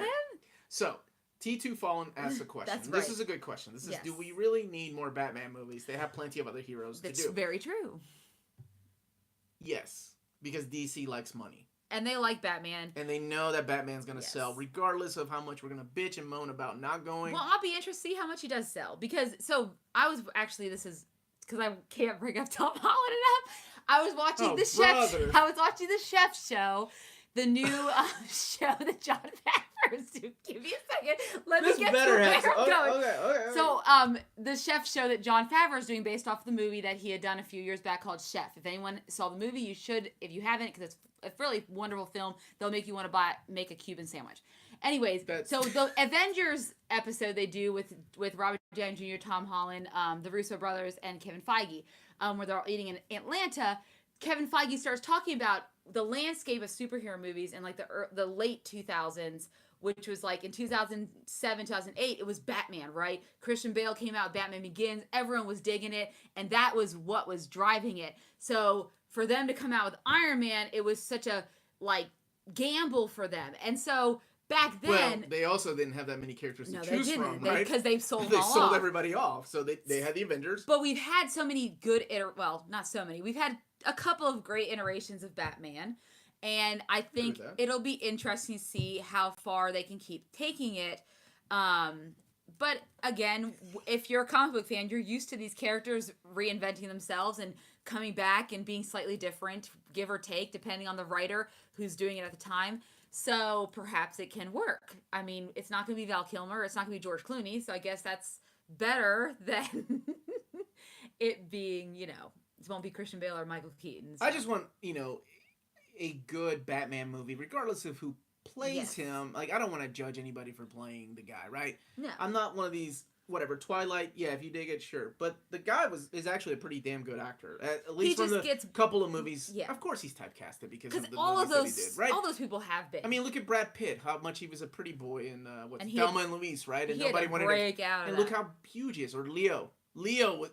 So T2 Fallen asks a question. That's right. This is a good question. This is, do we really need more Batman movies? They have plenty of other heroes to do. That's very true. Yes, because DC likes money. And they like Batman. And they know that Batman's going to sell, regardless of how much we're going to bitch and moan about not going. Well, I'll be interested to see how much he does sell. Because, I was actually, this is, because I can't bring up Tom Holland enough. I was watching the Chef Show. The new show that John Favreau's doing. Give me a second. Let me get to where I'm going. Okay. So, the Chef show that John Favreau's doing based off the movie that he had done a few years back called Chef. If anyone saw the movie, you should. If you haven't, because it's a really wonderful film, they'll make you want to make a Cuban sandwich. Anyways, so the Avengers episode they do with Robert Downey Jr., Tom Holland, the Russo brothers, and Kevin Feige, where they're all eating in Atlanta. Kevin Feige starts talking about the landscape of superhero movies in like the late 2000s, which was like in 2007, 2008, it was Batman, right? Christian Bale came out, Batman Begins, everyone was digging it, and that was what was driving it. So for them to come out with Iron Man, it was such a like gamble for them. And so back then... Well, they also didn't have that many characters to choose from, right? Because they sold They sold everybody off, so they had the Avengers. But we've had so many good... not so many. We've had a couple of great iterations of Batman, and I think it'll be interesting to see how far they can keep taking it. But again, if you're a comic book fan, you're used to these characters reinventing themselves and coming back and being slightly different, give or take, depending on the writer who's doing it at the time. So perhaps it can work. I mean, it's not going to be Val Kilmer. It's not going to be George Clooney. So I guess that's better than it being, it won't be Christian Bale or Michael Keaton. So. I just want, a good Batman movie, regardless of who plays him. Like, I don't want to judge anybody for playing the guy, right? No. I'm not one of these, Twilight, if you dig it, sure. But the guy is actually a pretty damn good actor. At least from the couple of movies. Yeah. Of course he's typecasted because of the movies that he did, right? All those people have been. I mean, look at Brad Pitt, how much he was a pretty boy in, Thelma and Louise, right? And nobody wanted to break out of and that. Look how huge he is. Or Leo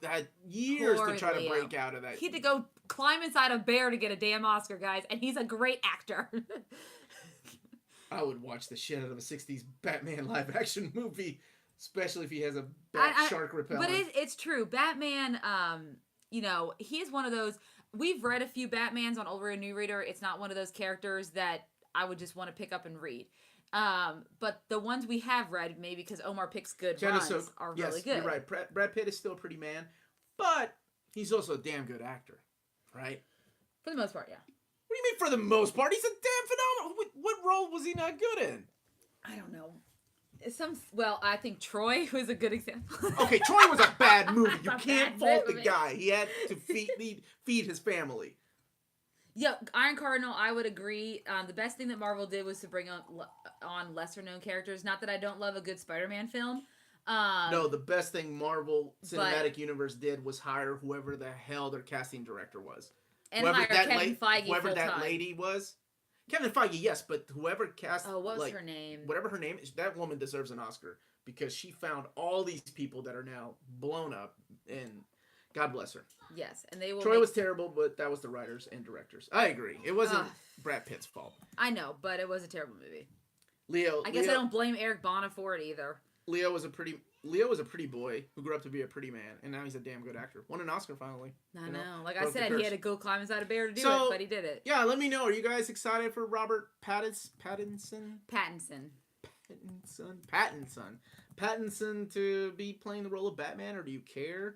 had years to try to break out of that. He had to go climb inside a bear to get a damn Oscar, guys, and he's a great actor. I would watch the shit out of a 60s Batman live-action movie, especially if he has a shark repellent. But it's true. Batman, he is one of those... We've read a few Batmans on Old Reader, New Reader. It's not one of those characters that I would just want to pick up and read. But the ones we have read, maybe because Omar picks good runs, are really good. You're right. Brad Pitt is still a pretty man, but he's also a damn good actor, right? For the most part, yeah. What do you mean for the most part? He's a damn phenomenal. What role was he not good in? I don't know. I think Troy was a good example. Okay, Troy was a bad movie. You can't fault the guy. He had to feed his family. Yeah, Iron Cardinal, I would agree. The best thing that Marvel did was to bring on lesser-known characters. Not that I don't love a good Spider-Man film. No, the best thing Marvel Cinematic Universe did was hire whoever the hell their casting director was. And hire Kevin Feige whoever that lady was. Kevin Feige, yes, but whoever cast... Oh, what was her name? Whatever her name is, that woman deserves an Oscar because she found all these people that are now blown up, and God bless her. Yes, and they will... Troy was terrible, but that was the writers and directors. I agree. It wasn't Brad Pitt's fault. I know, but it was a terrible movie. I guess I don't blame Eric Bana for it either. Leo was a pretty boy who grew up to be a pretty man, and now he's a damn good actor. Won an Oscar finally. I know. Like I said, he had to go climb inside a bear to do it, but he did it. Yeah, let me know. Are you guys excited for Robert Pattinson to be playing the role of Batman, or do you care?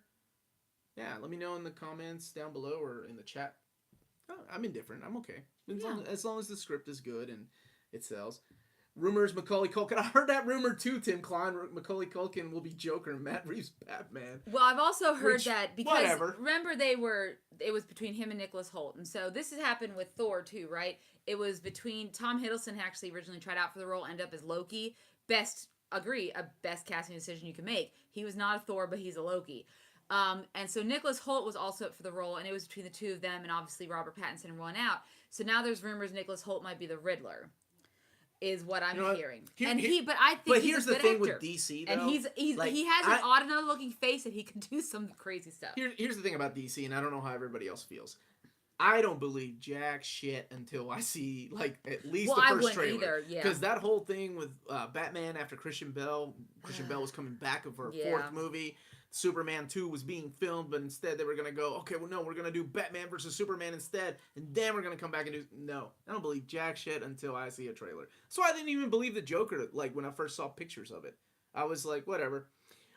Yeah, let me know in the comments down below or in the chat. Oh, I'm indifferent. I'm okay. As long as the script is good and it sells. Rumors Macaulay Culkin. I heard that rumor too, Tim Klein. Macaulay Culkin will be Joker and Matt Reeves Batman. Well, I've also heard that because remember it was between him and Nicholas Hoult. And so this has happened with Thor too, right? It was between Tom Hiddleston actually originally tried out for the role, ended up as Loki. A best casting decision you can make. He was not a Thor, but he's a Loki. And so Nicholas Hoult was also up for the role, and it was between the two of them, and obviously Robert Pattinson won out. So now there's rumors Nicholas Hoult might be the Riddler, is what I'm hearing. But I think he's a good actor. With DC, though, and he has an odd enough looking face, and he can do some crazy stuff. Here's the thing about DC, and I don't know how everybody else feels. I don't believe jack shit until I see at least the first trailer. Either, yeah. Because that whole thing with Batman after Christian Bale was coming back of her fourth movie. Superman 2 was being filmed, but instead they were going to go, okay, well, no, we're going to do Batman versus Superman instead, and then we're going to come back and do... No, I don't believe jack shit until I see a trailer. So I didn't even believe the Joker, when I first saw pictures of it. I was like, whatever.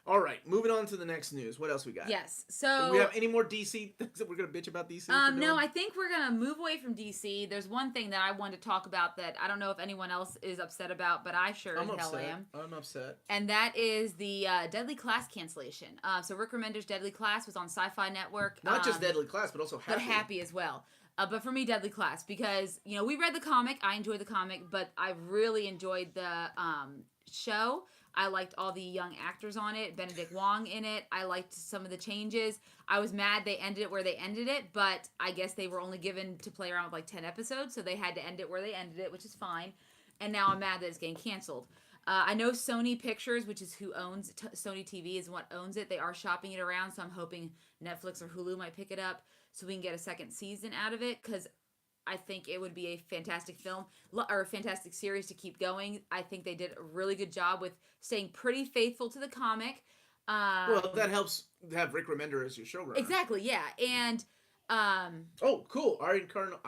All right, moving on to the next news. What else we got? Yes, so... Do we have any more DC things that we're going to bitch about DC? No, I think we're going to move away from DC. There's one thing that I wanted to talk about that I don't know if anyone else is upset about, but I sure as hell am. I'm upset. And that is the Deadly Class cancellation. So Rick Remender's Deadly Class was on Sci-Fi Network. Not just Deadly Class, but also Happy. But Happy as well. But for me, Deadly Class, because, we read the comic. I enjoyed the comic, but I really enjoyed the show. I liked all the young actors on it. Benedict Wong in it. I liked some of the changes. I was mad they ended it where they ended it, but I guess they were only given to play around with 10 episodes, so they had to end it where they ended it, which is fine. And now I'm mad that it's getting canceled. I know Sony Pictures, which is who owns Sony TV, is what owns it. They are shopping it around, so I'm hoping Netflix or Hulu might pick it up so we can get a second season out of it, because I think it would be a fantastic film or a fantastic series to keep going. I think they did a really good job with staying pretty faithful to the comic. Well, that helps have Rick Remender as your showrunner. Exactly, yeah. And oh, cool. Iron Cardinal.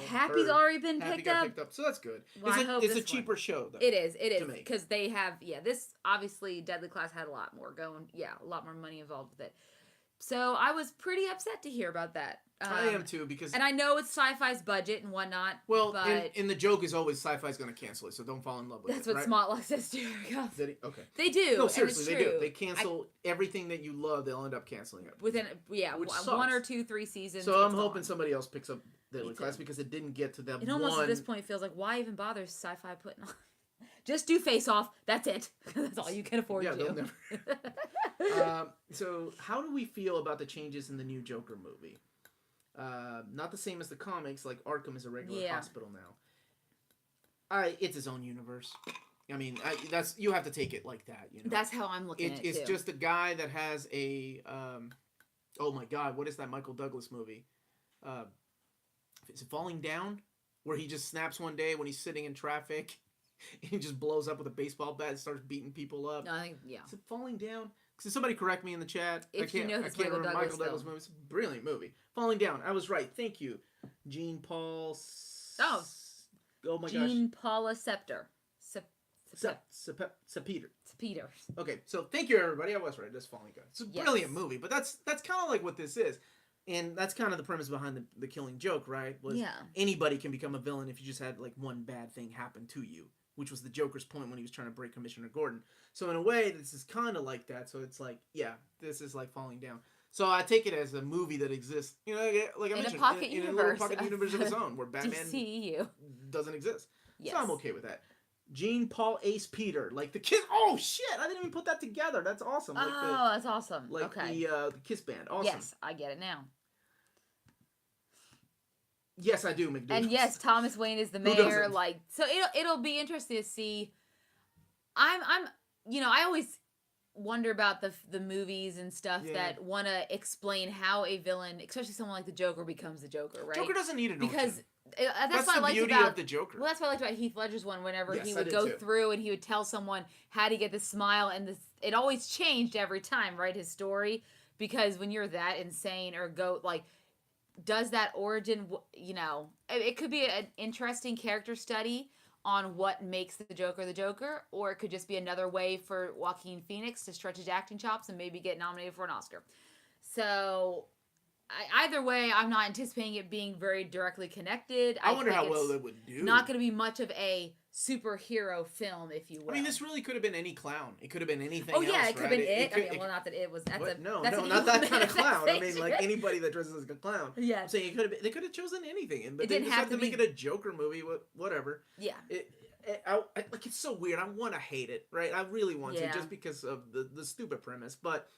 Happy's already been picked up. So that's good. Well, it's a cheaper show, though. It is, because they have, this obviously Deadly Class had a lot more going, a lot more money involved with it. So I was pretty upset to hear about that. I am too, because... And I know it's Sci-Fi's budget and whatnot, well, but... and the joke is always Sci-Fi's going to cancel it, so don't fall in love with That's what Smartlock says too. Okay. They do. No, seriously, they do. They cancel everything that you love, they'll end up canceling it. Within, 1 or 2, 3 seasons. So I'm hoping somebody else picks up Deadly Class, because it didn't get to that It almost at this point feels like, why even bother Sci-Fi putting on... Just do Face Off. That's it. That's all you can afford to do. Never... so how do we feel about the changes in the new Joker movie? Not the same as the comics, like Arkham is a regular hospital now. It's his own universe. I mean, you have to take it like that. That's how I'm looking at it. It's just a guy that has a oh my God, what is that Michael Douglas movie? Is it Falling Down? Where he just snaps one day when he's sitting in traffic. He just blows up with a baseball bat and starts beating people up. No, I think, Is it Falling Down? Can somebody correct me in the chat? I can't remember Michael Douglas movie. It's a brilliant movie. Falling Down. I was right. Thank you. Jean-Paul... Oh my gosh. Jean-Paul Scepter. Peter. Okay, so thank you, everybody. I was right. That's Falling Down. It's a brilliant movie, but that's kind of like what this is. And that's kind of the premise behind the Killing Joke, right? Anybody can become a villain if you just had one bad thing happen to you, which was the Joker's point when he was trying to break Commissioner Gordon. So in a way, this is kind of like that. So it's this is like Falling Down. So I take it as a movie that exists, like I mentioned, in a little pocket universe of its own, where Batman DCEU doesn't exist. Yes. So I'm okay with that. Jean-Paul Ace Peter, like the Kiss. Oh shit! I didn't even put that together. That's awesome. That's awesome. Like the Kiss band. Awesome. Yes, I get it now. Yes, I do, McDougal. And yes, Thomas Wayne is the mayor. So it'll be interesting to see. I always wonder about the movies and stuff that want to explain how a villain, especially someone like the Joker, becomes the Joker, right? Joker doesn't need an because That's what I the liked beauty about of the Joker. Well, that's what I liked about Heath Ledger's one. Whenever Yes, he I would did go too. through and he would tell someone how to get the smile, and it always changed every time, right? His story, because when you're that insane or go like, does that origin, it could be an interesting character study on what makes the Joker, or it could just be another way for Joaquin Phoenix to stretch his acting chops and maybe get nominated for an Oscar. So, either way, I'm not anticipating it being very directly connected. I wonder how well it would do. Not going to be much of a superhero film, if you will. I mean, this really could have been any clown. It could have been anything. Oh yeah, else, it could have been it. Well, not that it was. No, not that kind of clown. I mean, like anybody that dresses as a clown. Yeah. I'm saying they could have chosen anything, but it they didn't have decided to make it a Joker movie. Whatever. Yeah. Like it's so weird. I want to hate it, right? I really want to, just because of the stupid premise. But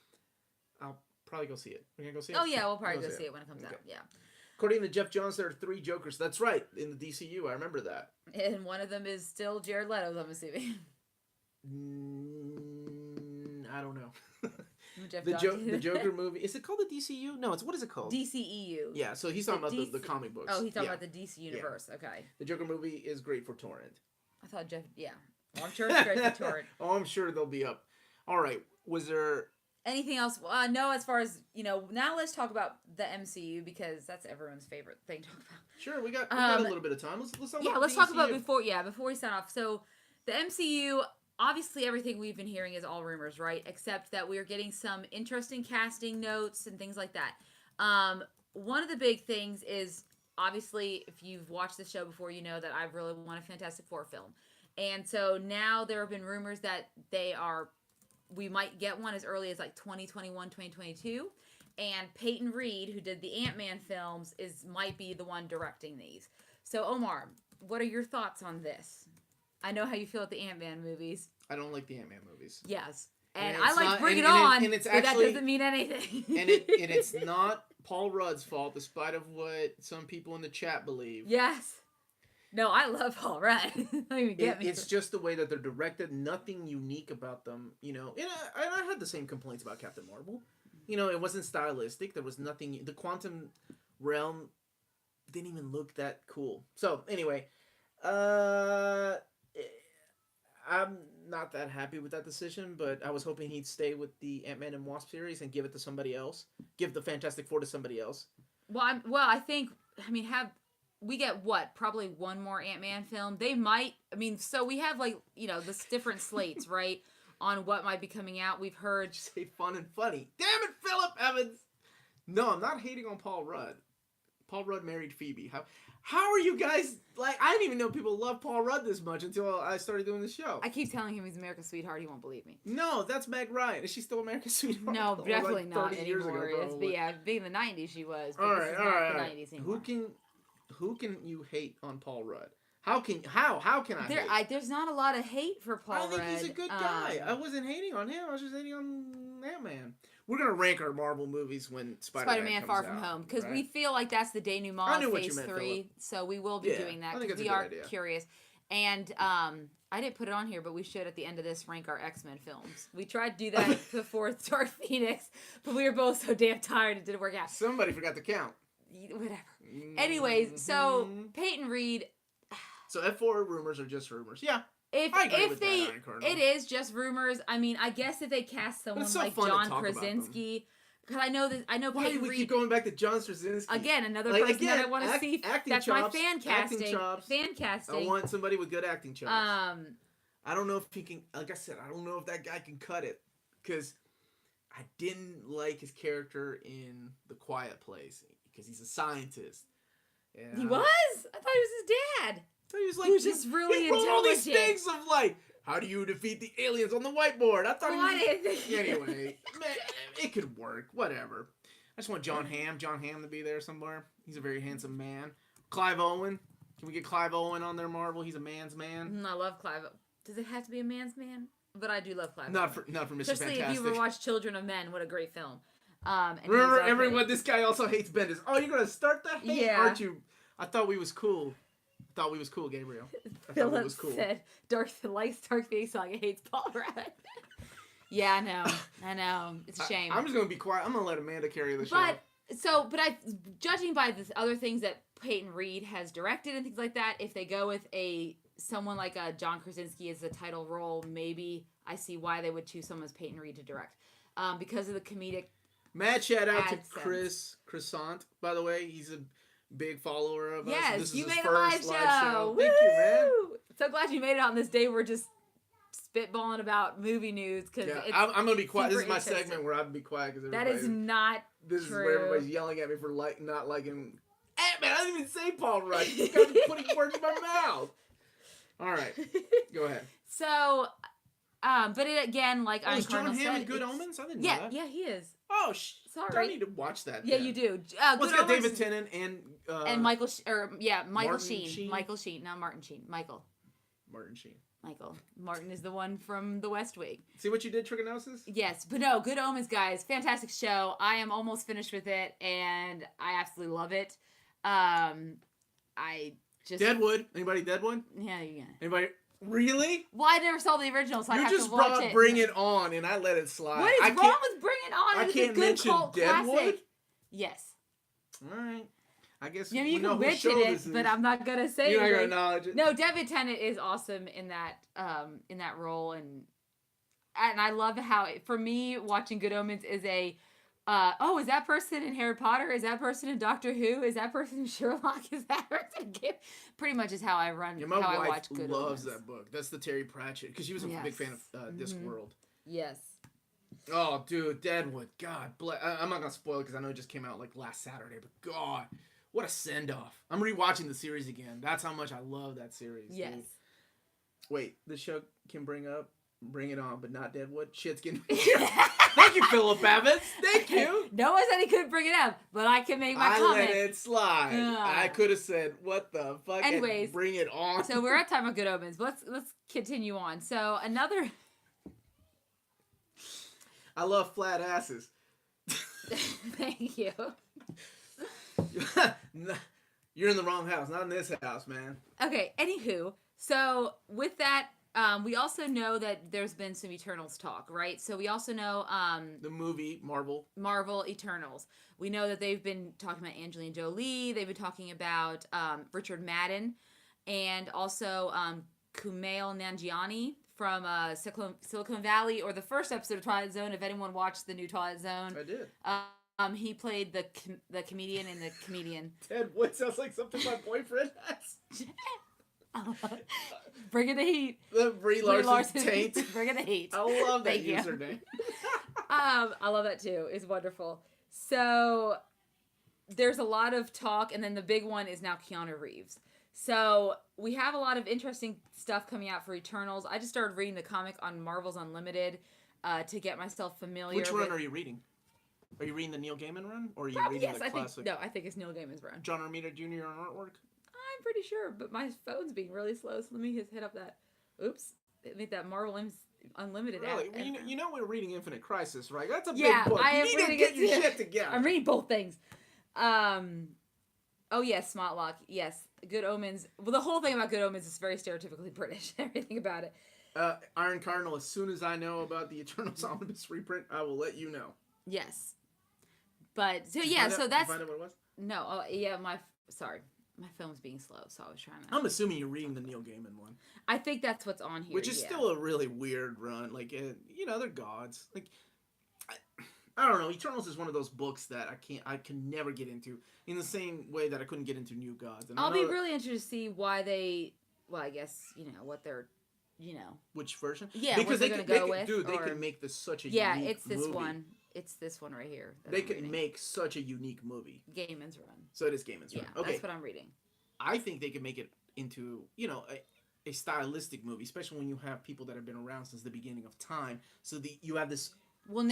I'll probably go see it. We're gonna go see it. Oh yeah, we'll probably go see it when it comes out. Yeah. According to Jeff Johns, there are 3 Jokers. That's right, in the DCU. I remember that. And one of them is still Jared Leto's, I'm assuming. I don't know. The Joker movie. Is it called the DCU? No, what is it called? DCEU. Yeah, so he's talking about the comic books. Oh, he's talking about the DC universe. Yeah. Okay. The Joker movie is great for torrent. I thought Jeff. Yeah. Well, I'm sure it's great for torrent. Oh, I'm sure they'll be up. All right. Was there anything else? No, as far as, now let's talk about the MCU, because that's everyone's favorite thing to talk about. Sure, we got a little bit of time. Let's talk about let's talk about before we sign off. So, the MCU, obviously everything we've been hearing is all rumors, right? Except that we're getting some interesting casting notes and things like that. One of the big things is, obviously, if you've watched the show before, you know that I really want a Fantastic Four film. And so now there have been rumors that we might get one as early as like 2021, 2022. And Peyton Reed, who did the Ant-Man films, might be the one directing these. So, Omar, what are your thoughts on this? I know how you feel at the Ant-Man movies. I don't like the Ant-Man movies. Yes. And I like Bring It On, but that doesn't mean anything. and it's not Paul Rudd's fault, despite of what some people in the chat believe. Yes. No, I love Paul Rudd. Don't even get me. It's just the way that they're directed. Nothing unique about them, And I had the same complaints about Captain Marvel. It wasn't stylistic. There was nothing. The quantum realm didn't even look that cool. So anyway, I'm not that happy with that decision. But I was hoping he'd stay with the Ant-Man and Wasp series and give it to somebody else. Give the Fantastic Four to somebody else. Well, we get probably one more Ant-Man film. They might. So we have this different slates, right? On what might be coming out. We've heard. Say fun and funny. Damn it, Philip Evans! No, I'm not hating on Paul Rudd. Paul Rudd married Phoebe. How are you guys, I didn't even know people love Paul Rudd this much until I started doing the show. I keep telling him he's America's sweetheart. He won't believe me. No, that's Meg Ryan. Is she still America's sweetheart? No, definitely not anymore. Being the 90s she was. But all right. The 90s anymore. Who can you hate on Paul Rudd? How can I hate? There's not a lot of hate for Paul Rudd. I think he's a good guy. I wasn't hating on him. I was just hating on Ant-Man. We're going to rank our Marvel movies when Spider-Man Far From Home, because we feel like that's the denouement of Phase 3, so we will be doing that, because we are curious. And I didn't put it on here, but we should at the end of this rank our X-Men films. We tried to do that before Dark Phoenix, but we were both so damn tired it didn't work out. Somebody forgot to count. Whatever. Anyways, so Peyton Reed. So F4 rumors are just rumors. Yeah. It is just rumors. I guess if they cast someone like John Krasinski, because I know Peyton Reed. We keep going back to John Krasinski again. Another person that I want to see. That's chops, my fan casting. I want somebody with good acting chops. I don't know if he can. Like I said, I don't know if that guy can cut it, because I didn't like his character in The Quiet Place, because he's a scientist. He was? I thought he was his dad. He was he was just really intelligent. All these things of how do you defeat the aliens on the whiteboard? I thought anyway, man, it could work. Whatever. I just want John Hamm to be there somewhere. He's a very handsome man. Clive Owen. Can we get Clive Owen on there, Marvel? He's a man's man. I love Clive. Does it have to be a man's man? But I do love Clive Owen. Not for Mr. Especially Fantastic. If you ever watched Children of Men, what a great film. Remember everyone, this guy also hates Bendis. Oh, you're going to start that hate, aren't you? I thought we was cool. Gabriel. Philip said Dark Phoenix song hates Paul Rudd. Yeah, I know. It's a shame. I'm just going to be quiet. I'm going to let Amanda carry the show. Judging by the other things that Peyton Reed has directed and things like that. If they go with someone like John Krasinski as the title role, maybe I see why they would choose someone as Peyton Reed to direct. Because of the comedic. Mad shout out to Chris Croissant, by the way. He's a big follower of us. Yes, This is you his made first a live show. Thank you, man. So glad you made it on this day. We're just spitballing about movie news because I'm gonna be quiet. This is my segment where I'm gonna be quiet because that is not this true. Is where everybody's yelling at me for not liking. Man, I didn't even say Paul Rudd. You guys are putting words in my mouth. All right, go ahead. So, but it again, like is John Hamm in Good Omens? I didn't know that. Yeah, he is. Oh, sorry. I need to watch that. Yeah, you do. It's got David Tennant and Michael Michael Sheen. Sheen. Michael Sheen, not Martin Sheen. Michael. Martin Sheen. Michael. Martin is the one from The West Wing. See what you did, Trigonosis? Yes, but no, Good Omens, guys. Fantastic show. I am almost finished with it, and I absolutely love it. I just... Deadwood. Anybody Deadwood? Yeah, you got it. Anybody... Really? Well, I never saw the original, so I have to watch it. You just brought Bring It On, and I let it slide. What is wrong with Bring It On? I can't mention Deadwood? Classic. Yes. All right. I guess you can mention it, but I'm not gonna say it. You're not gonna acknowledge it. No, David Tennant is awesome in that role, and I love how for me watching Good Omens is is that person in Harry Potter? Is that person in Doctor Who? Is that person in Sherlock? Is that person in pretty much is how I run. Yeah, my how wife I watch Good loves Omens. that book. That's the Terry Pratchett because she was a big fan of Discworld. Yes. Oh, dude, Deadwood. God bless. I'm not gonna spoil it because I know it just came out like last Saturday. But God, what a send off! I'm rewatching the series again. That's how much I love that series. Yes. Dude. Wait, the show can Bring It On, but not Deadwood. Shit's getting. Thank you, Philip Evans. Thank you. No one said he couldn't bring it up, but I can make my comment. I let it slide. I could have said, "What the fuck?" Anyways, and Bring It On. So we're at time of Good Omens. Let's continue on. So another. I love flat asses. Thank you. You're in the wrong house. Not in this house, man. Okay. Anywho, so with that. We also know that there's been some Eternals talk, right? So we also know the movie Marvel Eternals. We know that they've been talking about Angelina Jolie. They've been talking about Richard Madden, and also Kumail Nanjiani from Silicon Valley, or the first episode of Twilight Zone. If anyone watched the new Twilight Zone, I did. He played the comedian in the comedian. Ted Wood sounds like something my boyfriend has. Bringing the heat. The Brie Larson taint. Bringing the heat. I love that username. I love that too. It's wonderful. So there's a lot of talk, and then the big one is now Keanu Reeves. So we have a lot of interesting stuff coming out for Eternals. I just started reading the comic on Marvel's Unlimited to get myself familiar. Which run are you reading? Are you reading the Neil Gaiman run, or are you reading the classic? I think it's Neil Gaiman's run. John Romita Jr. on artwork? I'm pretty sure, but my phone's being really slow, so let me just hit up that. Oops. Make that Marvel Unlimited really? app. You know we're reading Infinite Crisis, right? That's a big book. I am you need to get your shit together. I'm reading both things. Oh, yes, Smartlock. Yes. Good Omens. Well, the whole thing about Good Omens is very stereotypically British. Everything about it. Iron Cardinal, as soon as I know about the Eternals Omnibus reprint, I will let you know. Yes. But, so Did you find out what it was? No. Oh, yeah, my phone's being slow, so I was trying to... I'm assuming you're reading the Neil Gaiman one. I think that's what's on here, which is still a really weird run. Like, they're gods. Like, I don't know. Eternals is one of those books that I can never get into in the same way that I couldn't get into New Gods. And I'll be really interested to see why they, well, I guess, what they're, Which version? Yeah, because they can make this such a unique movie. Yeah, it's this one. It's this one right here. They can make such a unique movie. Gaiman's run. So it is Gaiman's run. Yeah, okay. That's what I'm reading. I think they could make it into, a stylistic movie, especially when you have people that have been around since the beginning of time. So you have this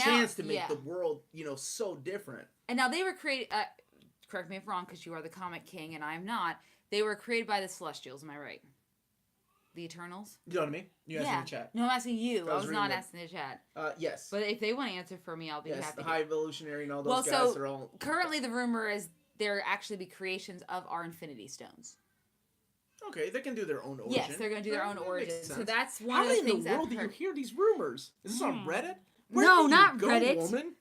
chance to make the world, so different. And now they were created, correct me if I'm wrong, because you are the comic king and I'm not. They were created by the Celestials, am I right? The Eternals? You know what I mean? You asked in the chat. No, I'm asking you. I was not asking the chat. Yes. But if they want to answer for me, I'll be happy. Yes, the High Evolutionary and all those guys are all... currently the rumor is there actually be creations of our Infinity Stones. Okay, they can do their own origin. Yes, they're going to do their own origin. So that's one How of the things in the world do you hear these rumors? Is this on Reddit? No, not go, Reddit. Woman?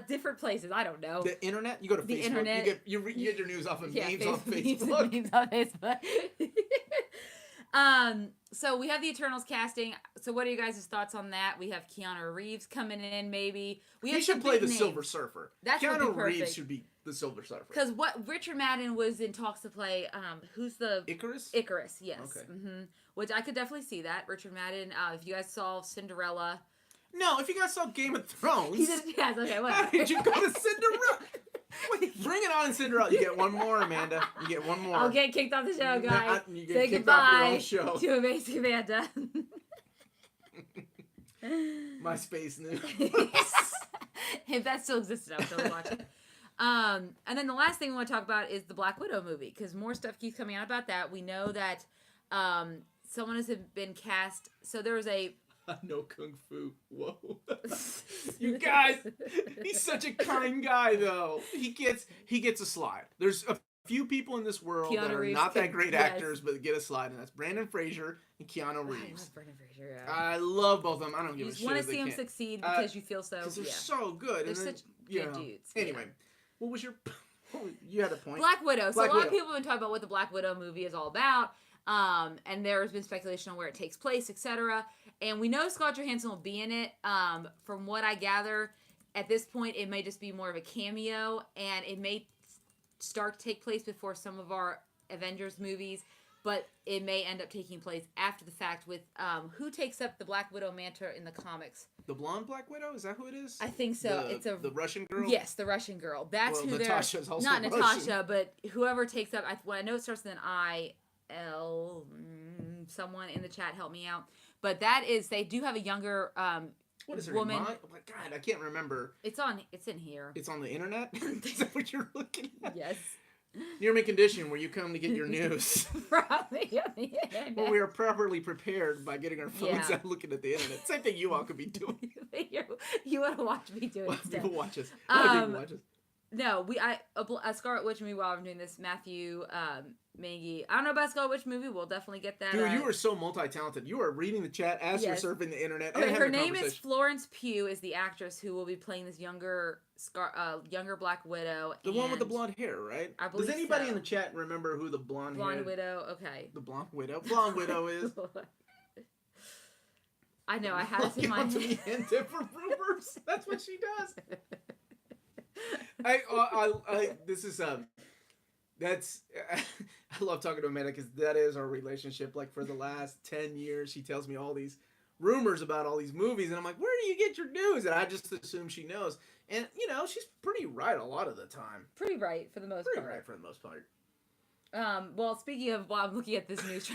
Different places. I don't know. The internet? You go to The Facebook. internet. You get your news off of memes on Memes Facebook. on Facebook. So we have the Eternals casting. So what are you guys' thoughts on that? We have Keanu Reeves coming in, maybe. He should play the Silver Surfer. That's Keanu Reeves should be the Silver Surfer. Because what Richard Madden was in talks to play, who's the... Icarus? Icarus, yes. Okay. Mm-hmm. Which I could definitely see that. Richard Madden, if you guys saw Cinderella... No, if you guys saw Game of Thrones... Yes, okay, whatever. How did you go to Cinderella? Wait, bring it on in Cinderella. You get one more, Amanda. You get one more. I'll get kicked off the show, guys. You get Say kicked off your goodbye own show. to Amazing Amanda. MySpace news. If that still existed, I would totally watch it. And then the last thing we want to talk about is the Black Widow movie, because more stuff keeps coming out about that. We know that someone has been cast. So there was a... No kung fu. Whoa. You guys, he's such a kind guy, though. He gets a slide. There's a few people in this world Keanu that are Reeves not that great actors, but get a slide, and that's Brandon Fraser and Keanu Reeves. I love Brandon Fraser, yeah. I love both of them. I don't give a shit. You just want to if they see them can't. succeed because you feel so... Because they're so good. They're and then, such good dudes. Anyway, what was your... You had a point. Black Widow. So Black a lot Widow. of people have been talking about what the Black Widow movie is all about. And there's been speculation on where it takes place, etc. And we know Scarlett Johansson will be in it. From what I gather, at this point, it may just be more of a cameo, and it may start to take place before some of our Avengers movies, but it may end up taking place after the fact with who takes up the Black Widow mantle in the comics. The blonde Black Widow? Is that who it is? I think so. The Russian girl? Yes, the Russian girl. That's who Natasha's also not Russian. Natasha, but whoever takes up. I know it starts with an I. Someone in the chat help me out, but that is they do have a younger what is her woman. name? Oh my God, I can't remember. It's in here. It's on the internet. Is that what you're looking at? Yes. Near me condition where you come to get your news. Probably on the internet. Well, we are properly prepared by getting our phones Yeah. out looking at the internet. Same thing you all could be doing. You want to watch me do it instead. People watch us. People watch us. No, a Scarlet Witch movie while I'm doing this. Matthew Maggie. I don't know about Scarlet Witch movie. We'll definitely get that. Dude, you are so multi-talented. You are reading the chat as you're surfing the internet. Okay, and her having a name is conversation. Florence Pugh. Is the actress who will be playing this younger Black Widow. The one with the blonde hair, right? I believe Does anybody so. in the chat remember who the blonde Widow? Okay. The blonde widow. Blonde widow is. I know. I have it in my head. For rumors. That's what she does. This is that's I love talking to Amanda because that is our relationship. Like for the last 10 years, she tells me all these rumors about all these movies, and I'm like, where do you get your news? And I just assume she knows, and she's pretty right a lot of the time. Pretty right for the most part. Pretty right for the most part. Well, speaking of, while I'm looking at this news,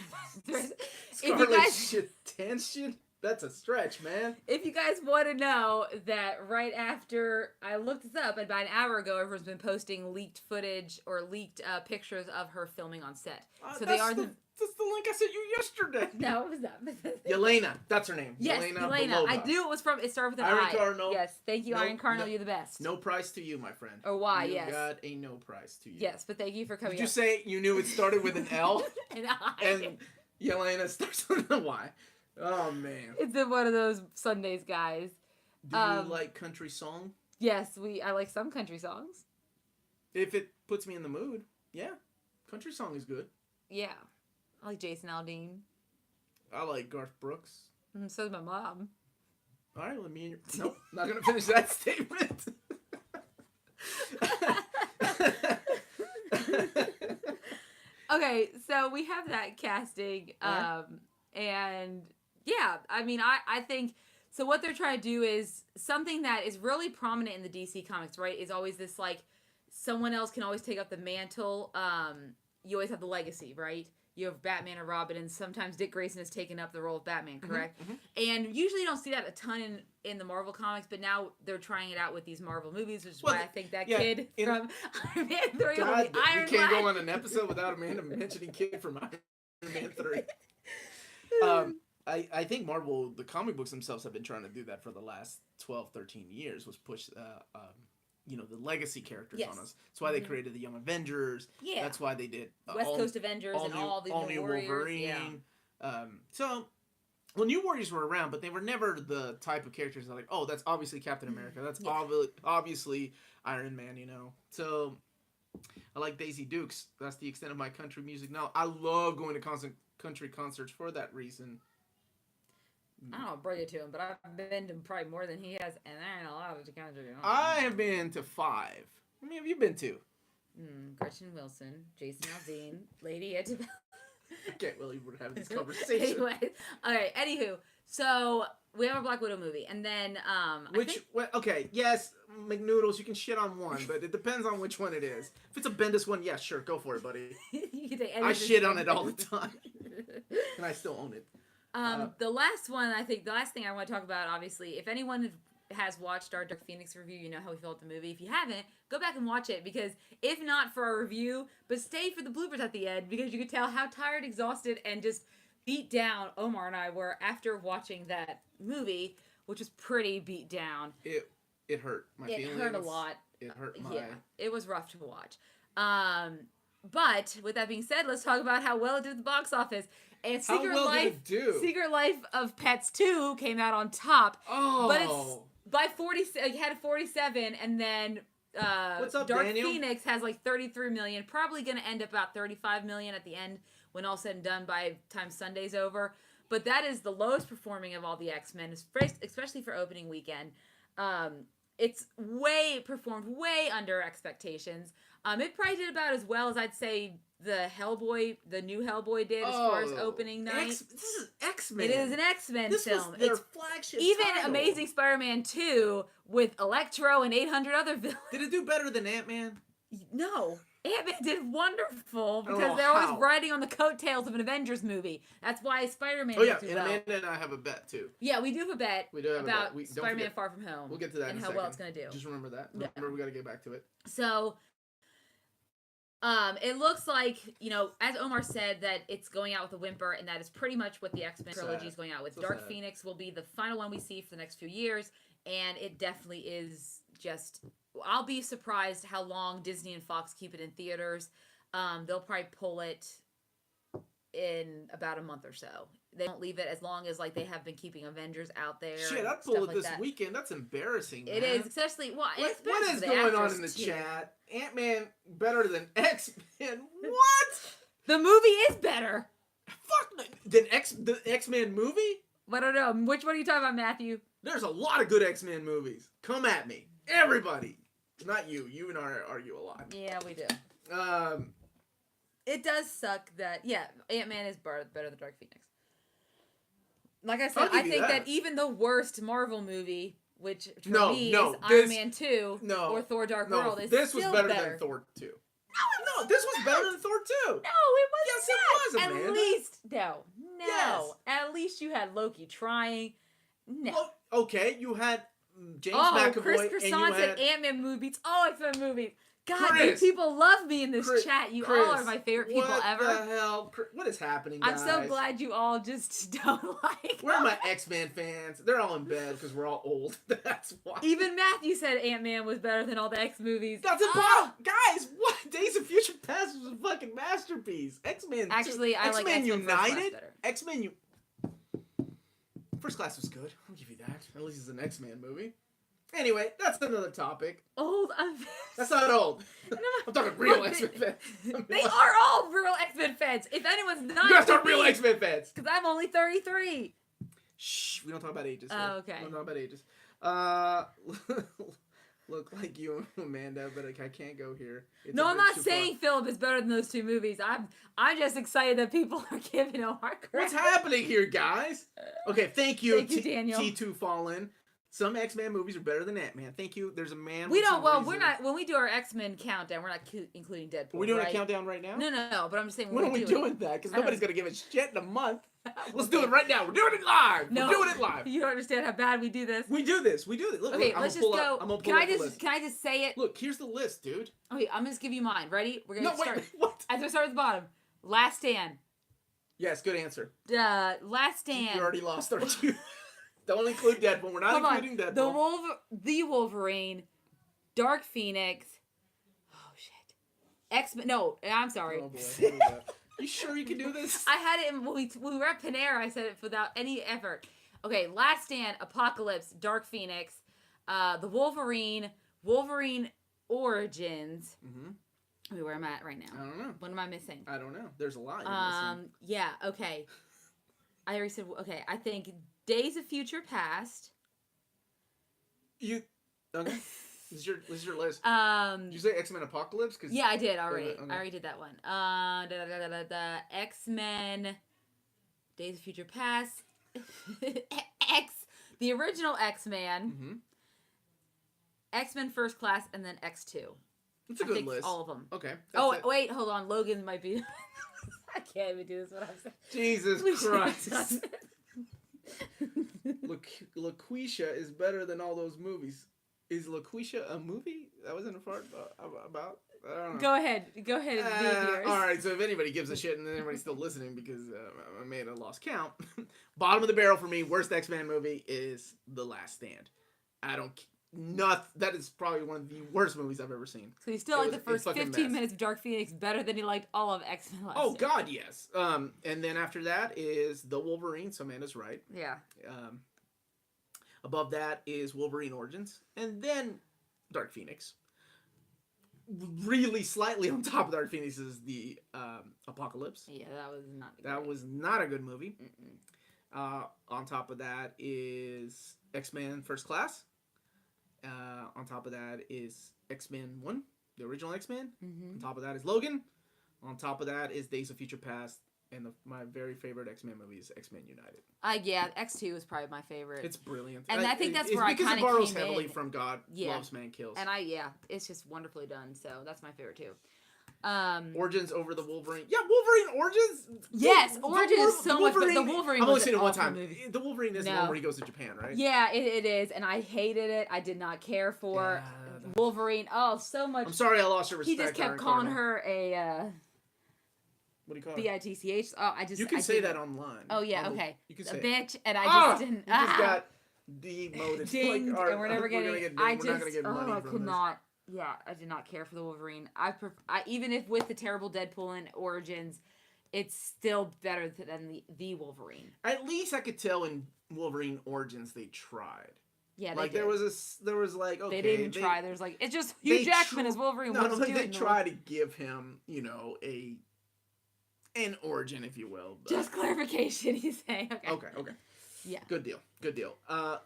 Tension. That's a stretch, man. If you guys want to know that right after I looked this up, about an hour ago, everyone's been posting leaked footage or leaked pictures of her filming on set. So they are That's the link I sent you yesterday. No, it was not. Yelena. That's her name. Yes, Yelena. I knew it was from, it started with an Iron I. Cardinal. Yes, thank you, Iron Cardinal. You're the best. No price to you, my friend. Or Y, you yes. got a no price to you. Yes, but thank you for coming Did you say you knew it started with an L? An I. And Yelena starts with a Y. Oh, man. It's been one of those Sundays, guys. Do you like country song? Yes, I like some country songs. If it puts me in the mood, yeah. Country song is good. Yeah. I like Jason Aldean. I like Garth Brooks. So does my mom. All right, let me... Nope, not going to finish that statement. Okay, so we have that casting. And yeah, I mean, I think... So what they're trying to do is something that is really prominent in the DC comics, right? Is always this, like, someone else can always take up the mantle. You always have the legacy, right? You have Batman or Robin, and sometimes Dick Grayson has taken up the role of Batman, correct? Mm-hmm. And usually you don't see that a ton in the Marvel comics, but now they're trying it out with these Marvel movies, which is why I think that kid from Iron Man 3 will be Iron Man. We can't go on an episode without Amanda mentioning kid from Iron Man 3. I think Marvel, the comic books themselves have been trying to do that for the last 12, 13 years, was push the legacy characters on us. That's why they created the Young Avengers. Yeah. That's why they did West Coast Avengers and all the new Warriors. Wolverine. Yeah. So Well, New Warriors were around, but they were never the type of characters that like, oh, that's obviously Captain America. That's obviously Iron Man, you know. So I like Daisy Dukes. That's the extent of my country music. Now, I love going to country concerts for that reason. I don't bring it to him, but I've been to probably more than he has, and there ain't a lot of the country. I have been to 5. How many have you been to? Gretchen Wilson, Jason Aldean, Lady Antebellum. I can't believe we're having this conversation. Anyway, all right. Anywho, so we have a Black Widow movie, and then okay, yes, McNoodles, you can shit on one, but it depends on which one it is. If it's a Bendis one, yeah, sure, go for it, buddy. I shit on it all the time, and I still own it. The last one, I think, the last thing I want to talk about, obviously, if anyone has watched our Dark Phoenix review, you know how we felt the movie. If you haven't, go back and watch it, because if not for our review, but stay for the bloopers at the end, because you could tell how tired, exhausted, and just beat down Omar and I were after watching that movie, which was pretty beat down. It hurt my feelings. It hurt a lot. It hurt my... Yeah, it was rough to watch. But with that being said, let's talk about how well it did at the box office. And Secret Life of Pets 2 came out on top. Oh. But it's by 40, it had a 47, and then What's up, Dark Daniel? Phoenix has like 33 million, probably going to end up about 35 million at the end when all said and done by time Sunday's over. But that is the lowest performing of all the X-Men, especially for opening weekend. It's performed way under expectations. It probably did about as well as I'd say the new Hellboy did as far as opening night. This is X-Men. It is an X-Men this film. Was their it's flagship even title. Amazing Spider-Man 2 with Electro and 800 other villains. Did it do better than Ant-Man? No. Ant-Man did wonderful because they're always riding on the coattails of an Avengers movie. That's why Spider-Man did and well. Amanda and I have a bet, too. Yeah, we do have a bet about Spider-Man Far From Home. We'll get to that and in a how second. well it's going to do. Just remember that. Remember, we got to get back to it. So, it looks like, as Omar said, that it's going out with a whimper, and that is pretty much what the X-Men trilogy is going out with. So Dark Phoenix will be the final one we see for the next few years, and it definitely is just... I'll be surprised how long Disney and Fox keep it in theaters. They'll probably pull it in about a month or so. They won't leave it as long as they have been keeping Avengers out there. Shit, I'd pull it this weekend. That's embarrassing, man. It is, especially... What is going on in the chat? Ant-Man better than X-Men? What? The movie is better. Fuck, than the X-Men movie? I don't know. Which one are you talking about, Matthew? There's a lot of good X-Men movies. Come at me. Everybody. Not you. You and I argue a lot. Yeah, we do. It does suck that, Ant-Man is better than Dark Phoenix. Like I said, I think that even the worst Marvel movie, which for me is Iron Man 2 or Thor Dark World, is this still was better than Thor 2. No, this was better than Thor 2. No, it wasn't. Yes, it was, Amanda. At least, no. Yes. At least you had Loki trying. No. Well, okay, you had James McAvoy, Chris and Croissant you said had... Ant-Man movies. All X-Men movies. God, Chris, these people love me in this chat. You Chris, all are my favorite people ever. What the hell? What is happening, guys? I'm so glad you all just don't like Where are my X-Men fans? They're all in bed because we're all old. That's why. Even Matthew said Ant-Man was better than all the X movies. That's impossible. Guys, what? Days of Future Past was a fucking masterpiece. X-Men. Actually, I like X-Men United. better. X-Men First Class was good. I'll give you that. At least it's an X-Men movie. Anyway, that's another topic. Old. That's not old. I'm talking real X-Men fans. They are all real X-Men fans. If anyone's not, you guys are real X-Men fans. Because I'm only 33. Shh. We don't talk about ages. Oh, okay. We don't talk about ages. Look like you and Amanda, but I can't go here. No, I'm not saying Philip is better than those two movies. I'm just excited that people are giving him hard credit. What's happening here, guys? Okay, thank you, Daniel. T2 Fallen. Some X-Men movies are better than Ant-Man. Thank you. There's a man. We don't. Well, we're not. When we do our X-Men countdown, we're not including Deadpool. Are we doing a countdown right now? No. But I'm just saying. When are we doing that? Because nobody's gonna give a shit in a month. Let's do it right now. We're doing it live. No, we're doing it live. You don't understand how bad we do this. We do this. Look, okay, let's just go. I'm gonna can I just say it? Look, here's the list, dude. Okay, I'm just give you mine. Ready? We're gonna start. Wait, what? I'm gonna start at the bottom. Last Stand. Yes, good answer. Last Stand. You already lost, aren't you? Don't include Deadpool. We're not including Deadpool. The Wolverine, Dark Phoenix. Oh shit. X-Men. No, I'm sorry. Oh boy. You sure you can do this? I had it when we were at Panera. I said it without any effort. Okay, Last Stand, Apocalypse, Dark Phoenix, the Wolverine Origins. Wait, where am I at right now? I don't know. What am I missing? I don't know. There's a lot you're missing. Yeah, okay. I already said, okay, I think Days of Future Past. Okay. This is your list. Did you say X-Men Apocalypse? Yeah, I did already. Okay. I already did that one. The X-Men, Days of Future Past, the original X-Men, X-Men First Class, and then X2. That's a good list. All of them. Okay. Wait, hold on. Logan might be. I can't even do this. What I'm saying. Jesus Christ. LaQuisha is better than all those movies. Is LaQuisha a movie? That wasn't a part about? I don't know. Go ahead and do yours. All right, so if anybody gives a shit and everybody's still listening because I made a lost count, bottom of the barrel for me, worst X-Men movie is The Last Stand. That is probably one of the worst movies I've ever seen. So you still like the first 15 minutes of Dark Phoenix better than you liked all of X-Men Last Stand. God, yes. And then after that is The Wolverine, so Amanda's right. Yeah. Above that is Wolverine Origins, and then Dark Phoenix. Really slightly on top of Dark Phoenix is the Apocalypse. Yeah, that was not a good movie. On top of that is X-Men First Class. On top of that is X-Men 1, the original X-Men. On top of that is Logan. On top of that is Days of Future Past. And my very favorite X-Men movie is X-Men United. Yeah, X2 is probably my favorite. It's brilliant. And I think that's where I kind of because it borrows heavily from God Loves Man Kills. And it's just wonderfully done. So that's my favorite too. Origins over the Wolverine. Yeah, Wolverine Origins. Yes, Origins is so much better. The Wolverine. I've only seen it one time. The Wolverine is the one where he goes to Japan, right? Yeah, it is, and I hated it. I did not care for Wolverine. Oh, so much. I'm sorry, I lost your respect. He just kept calling her a. What do you call it? B-I-T-C-H. Oh, You can say that online. Oh yeah, okay. You can say a bitch, and I just didn't. You just got demoted. Dinged, and we're never getting. We're not gonna get money I could not. Yeah, I did not care for the Wolverine. I even if with the terrible Deadpool and Origins, it's still better than the Wolverine. At least I could tell in Wolverine Origins they tried. Yeah, like they did. there was like okay, they didn't try. There's like it's just Hugh Jackman as Wolverine. No, they try to give him an origin, if you will. But... Just clarification, he's saying. Okay. Yeah. Good deal.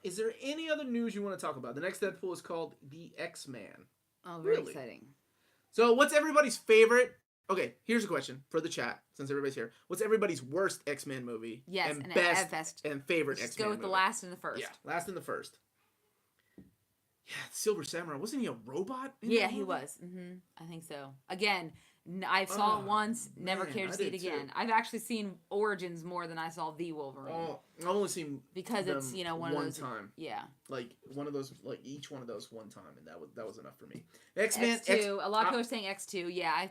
Is there any other news you want to talk about? The next Deadpool is called The X-Man. Oh, very exciting. So what's everybody's favorite? Okay, here's a question for the chat, since everybody's here. What's everybody's worst X-Men movie? Yes, and best and favorite X-Men go with movie? The last and the first. Yeah, last and the first. Yeah, Silver Samurai. Wasn't he a robot? He was. I think so. Again, I saw it once, never cared to see it again. Too. I've actually seen Origins more than I saw the Wolverine. Oh, I've only seen because it's one of those time. Yeah, like one of those, like each one of those one time, and that was enough for me. X-Men X2. A lot of people are saying X2. Yeah,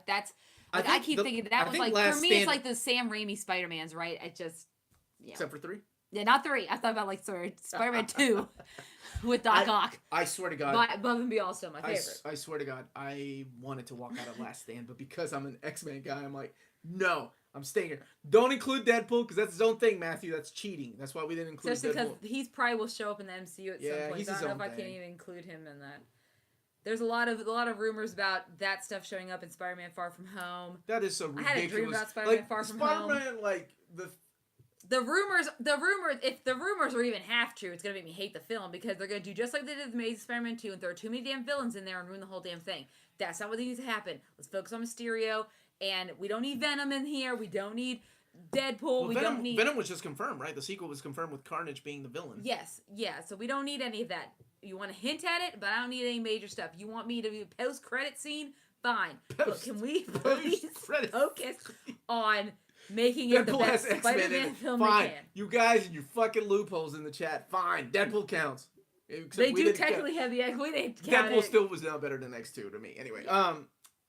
I keep thinking that was like for me. It's like the Sam Raimi Spider-Mans, right? It just except for 3. Yeah, not 3. I thought about Spider-Man 2 with Doc Ock. I swear to God. Above and Beyond still my favorite. I swear to God, I wanted to walk out of Last Stand, but because I'm an X-Men guy, I'm like, no, I'm staying here. Don't include Deadpool, because that's his own thing, Matthew. That's cheating. That's why we didn't include Deadpool. Because he probably will show up in the MCU at some point. I don't know if I can even include him in that. There's a lot of rumors about that stuff showing up in Spider-Man Far From Home. That is so ridiculous. I had a dream about Spider-Man Far From Home. Spider-Man, like, The rumors, if the rumors are even half true, it's going to make me hate the film because they're going to do just like they did with Amazing Spider-Man 2 and throw too many damn villains in there and ruin the whole damn thing. That's not what needs to happen. Let's focus on Mysterio, and we don't need Venom in here. We don't need Deadpool. Venom was just confirmed, right? The sequel was confirmed with Carnage being the villain. Yes, yeah, so we don't need any of that. You want to hint at it, but I don't need any major stuff. You want me to do a post-credit scene? Fine. But can we please focus on... making it the best Spider-Man film fine. they can. You guys and your fucking loopholes in the chat. Fine. Deadpool counts. Except they do technically have the we didn't count Deadpool still was now better than X2 to me. Anyway,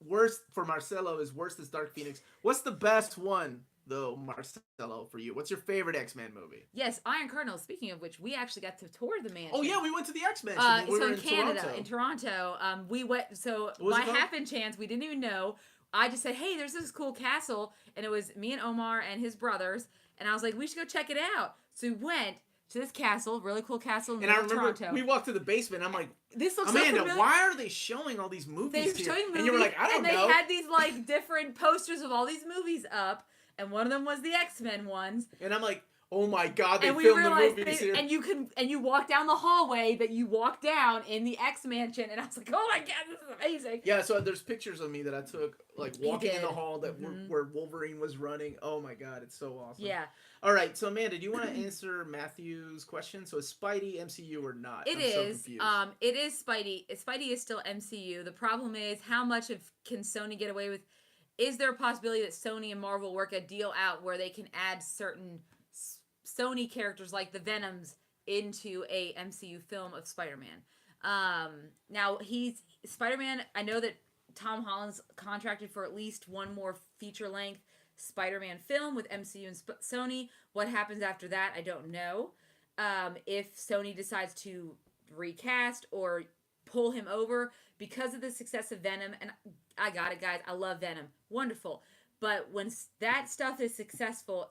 worst for Marcelo is worst is Dark Phoenix. What's the best one though, Marcelo, for you? What's your favorite X-Men movie? Yes, Iron Cardinal. Speaking of which, we actually got to tour the mansion. Oh yeah, we went to the X-Men. So in Canada, in Toronto, we went. So by happen chance, we didn't even know. I just said, hey, there's this cool castle, and it was me and Omar and his brothers, and I was like, we should go check it out. So we went to this castle, really cool castle in Toronto. We walked to the basement. I'm like, this looks Amanda, so why are they showing all these movies here? Showing movies, and you were like, I don't know. And they had these like different posters of all these movies up, and one of them was the X-Men ones. And I'm like, oh my God, they filmed the movies here. And you walk down the hallway that you walk down in the X Mansion, and I was like, oh my God, this is amazing. Yeah, so there's pictures of me that I took, like walking in the hall that where Wolverine was running. Oh my God, it's so awesome. Yeah. All right, so Amanda, do you want to answer Matthew's question? So is Spidey MCU or not? It is. It is Spidey. Spidey is still MCU. The problem is, how much can Sony get away with? Is there a possibility that Sony and Marvel work a deal out where they can add certain Sony characters like the Venoms into a MCU film of Spider-Man? Now Spider-Man. I know that Tom Holland's contracted for at least one more feature-length Spider-Man film with MCU and Sony. What happens after that, I don't know. If Sony decides to recast or pull him over because of the success of Venom, and I got it, guys. I love Venom. Wonderful. But when that stuff is successful,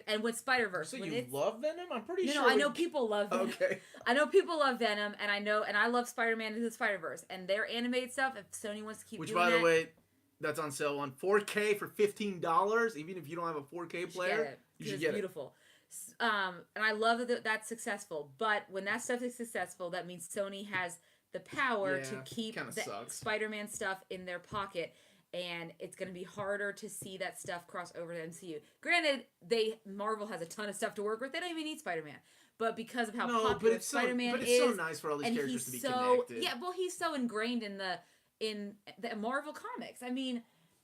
and with Spider-Verse. So you love Venom? I'm pretty sure. No, I know people love Venom. Okay. I know people love Venom, and I love Spider-Man into the Spider-Verse. And their animated stuff, if Sony wants to keep doing that. Which, by the way, that's on sale on 4K for $15. Even if you don't have a 4K player, you should get it. It's beautiful. And I love that that's successful. But when that stuff is successful, that means Sony has the power to keep the Spider-Man stuff in their pocket. And it's going to be harder to see that stuff cross over to MCU. Granted, Marvel has a ton of stuff to work with. They don't even need Spider-Man. But because of how popular Spider-Man is, but it's so nice for all these characters to be connected. Yeah, well, he's so ingrained in the Marvel comics. I mean,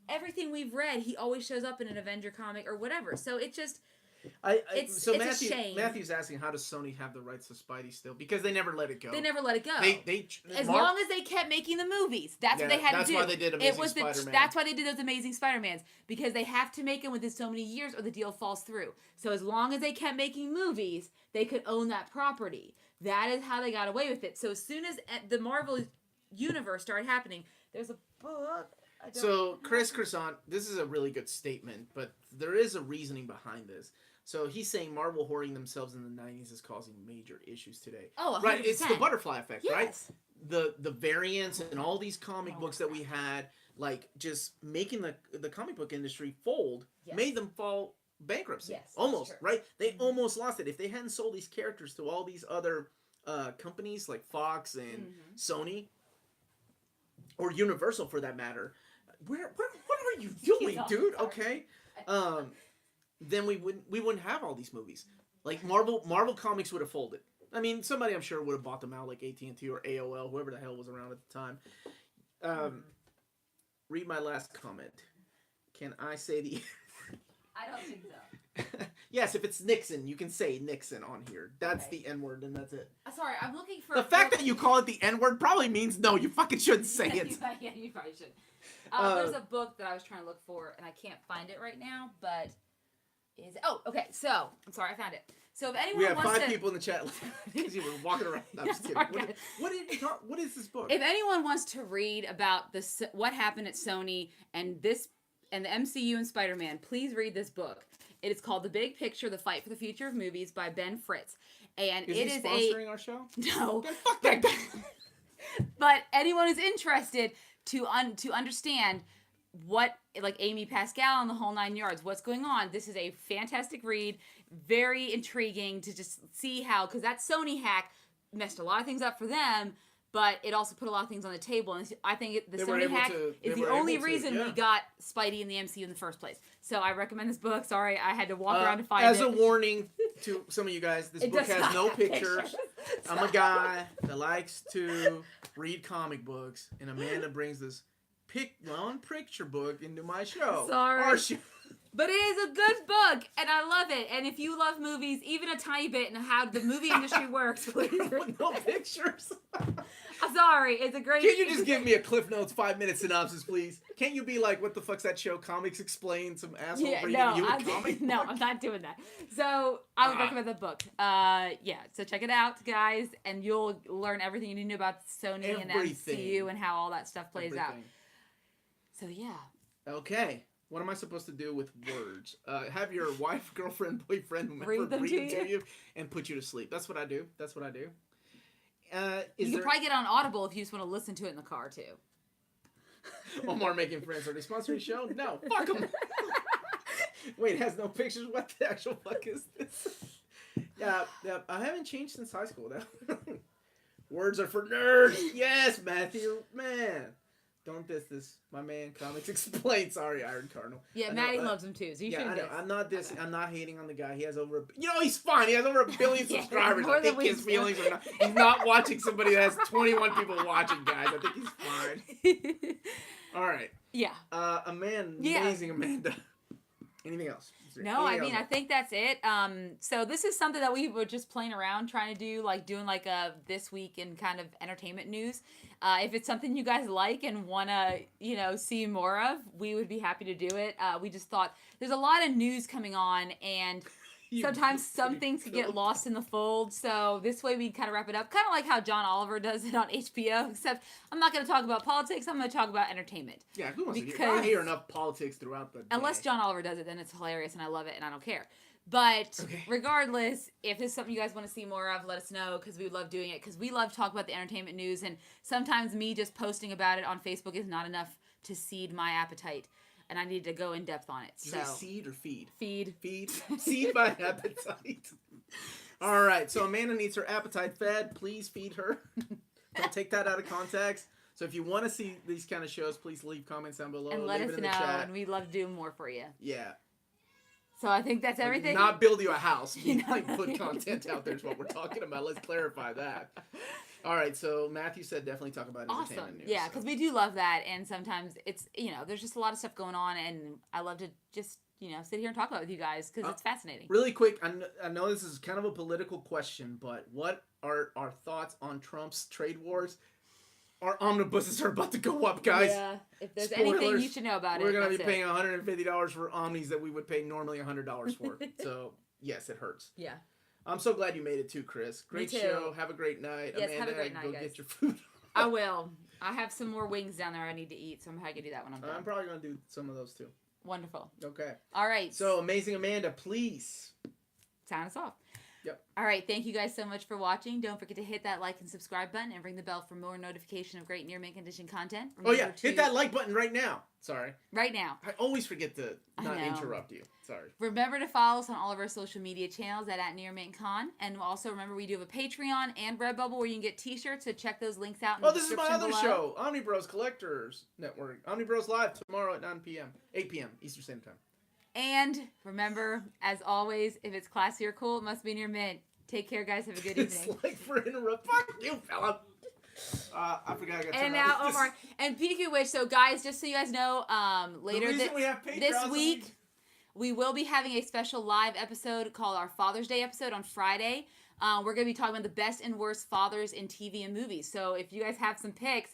everything we've read, he always shows up in an Avenger comic or whatever. So it just... it's a shame. Matthew's asking, how does Sony have the rights to Spidey still? Because they never let it go. They never let it go. Long as they kept making the movies. That's what they had to do. That's why they did Amazing Spider-Man. That's why they did those Amazing Spider-Mans. Because they have to make them within so many years or the deal falls through. So as long as they kept making movies, they could own that property. That is how they got away with it. So as soon as the Marvel universe started happening, there's a book... So, Chris Croissant, this is a really good statement, but there is a reasoning behind this. So he's saying Marvel hoarding themselves in the 90s is causing major issues today. Oh, 100%. Right, it's the butterfly effect, yes. Right? The variants and all these comic books that we had, like just making the comic book industry fold, made them fall bankruptcy. Yes, almost, right? They almost lost it. If they hadn't sold these characters to all these other companies like Fox and Sony, or Universal for that matter, what are you doing, dude? Okay. Then we wouldn't have all these movies. Like Marvel Comics would have folded. I mean, somebody I'm sure would have bought them out, like AT&T or AOL, whoever the hell was around at the time. Read my last comment. Can I say the... I don't think so. Yes, if it's Nixon, you can say Nixon on here. That's the N-word, and that's it. Sorry, I'm looking for... The fact that you call it the N-word probably means no, you fucking shouldn't say it. Yeah, you probably should. There's a book that I was trying to look for, and I can't find it right now, but... okay, so... I'm sorry, I found it. So if anyone wants to... We have 5 people in the chat because you were walking around. No, I'm just kidding. What is this book? If anyone wants to read about what happened at Sony and the MCU and Spider-Man, please read this book. It is called The Big Picture: The Fight for the Future of Movies by Ben Fritz. And is he sponsoring our show? No. Then fuck that guy. But anyone who's interested to understand what, like Amy Pascal and the whole 9 yards, what's going on, this is a fantastic read. Very intriguing to just see how, because that Sony hack messed a lot of things up for them, but it also put a lot of things on the table. And I think the Sony hack is the only reason we got Spidey in the MCU in the first place. So I recommend this book. Sorry, I had to walk around to find it. As a warning to some of you guys, this book has no pictures. I'm a guy that likes to read comic books, and Amanda brings this picture book into my show. Sorry. Our show. But it is a good book, and I love it. And if you love movies, even a tiny bit, and how the movie industry works, please read no pictures. I'm sorry, it's a great... Can you just give me a Cliff Notes 5-minute synopsis, please? Can't you be like, what the fuck's that show? Comics Explained? Some asshole reading you a comic? No, I'm not doing that. So I would recommend the book. So check it out, guys, and you'll learn everything you need to know about Sony and MCU and how all that stuff plays out. So yeah. Okay. What am I supposed to do with words? Have your wife, girlfriend, boyfriend, whomever read them to you and put you to sleep. That's what I do. That's what I do. You can probably get on Audible if you just want to listen to it in the car, too. Omar making friends. Are they sponsoring the show? No. Fuck them. Wait, it has no pictures? What the actual fuck is this? Yeah, I haven't changed since high school. Words are for nerds. Yes, Matthew. Man. Don't diss this. My man, Comics Explained. Sorry, Iron Cardinal. Yeah, Maddie loves him too, so you shouldn't diss. I'm not dissing. I'm not hating on the guy. He has over he's fine. He has over 1 billion subscribers. I think his feelings are not. He's not watching somebody that has 21 people watching, guys. I think he's fine. All right. Yeah. Amazing Amanda. Anything else? No, I think that's it. So this is something that we were just playing around, trying to do, doing a this week in kind of entertainment news. If it's something you guys like and want to, see more of, we would be happy to do it. We just thought there's a lot of news coming on, and sometimes some things can get lost in the fold. So this way we kind of wrap it up, kind of like how John Oliver does it on HBO. Except I'm not going to talk about politics. I'm going to talk about entertainment. Yeah, who wants to hear? I hear enough politics throughout the day. Unless John Oliver does it, then it's hilarious and I love it and I don't care. But regardless, if it's something you guys want to see more of, let us know, because we love doing it. Because we love to talk about the entertainment news, and sometimes me just posting about it on Facebook is not enough to seed my appetite. And I need to go in depth on it. Did you say seed or feed? Feed. Seed my appetite. All right. So Amanda needs her appetite fed. Please feed her. Don't take that out of context. So if you want to see these kind of shows, please leave comments down below. And let us know. And we'd love to do more for you. Yeah. So I think that's everything. Not build you a house. Put content out there is what we're talking about. Let's clarify that. All right, so Matthew said definitely talk about entertainment news. Yeah, because we do love that, and sometimes it's, there's just a lot of stuff going on, and I love to just, sit here and talk about it with you guys, because it's fascinating. Really quick, I know this is kind of a political question, but what are our thoughts on Trump's trade wars? Our omnibuses are about to go up, guys. Yeah, if there's anything you should know about we're going to be paying $150 for omnis that we would pay normally $100 for. So, yes, it hurts. Yeah. I'm so glad you made it too, Chris. Great show. Have a great night. Yes, Amanda, have a great night, guys. Get your food. I will. I have some more wings down there I need to eat, so I'm probably going to do that when I'm done. I'm probably going to do some of those too. Wonderful. Okay. All right. So, Amazing Amanda, please sign us off. Yep. All right. Thank you guys so much for watching. Don't forget to hit that like and subscribe button and ring the bell for more notification of great near mint condition content. Remember hit that like button right now. Sorry. Right now. I always forget to not interrupt you. Sorry. Remember to follow us on all of our social media channels at Near Mint Con. And also remember we do have a Patreon and Redbubble where you can get t-shirts. So check those links out in the description below. This is my other show, Omni Bros Collectors Network. Omni Bros Live tomorrow at 9 p.m. 8 p.m. Eastern Standard Time. And remember, as always, if it's classy or cool, it must be near mint. Take care, guys. Have a good evening. It's like for interrupt. Fuck you, fella. I forgot I got. And now Omar and PQ Wish. So guys, just so you guys know, later this week, we will be having a special live episode called our Father's Day episode on Friday. We're going to be talking about the best and worst fathers in TV and movies. So if you guys have some picks,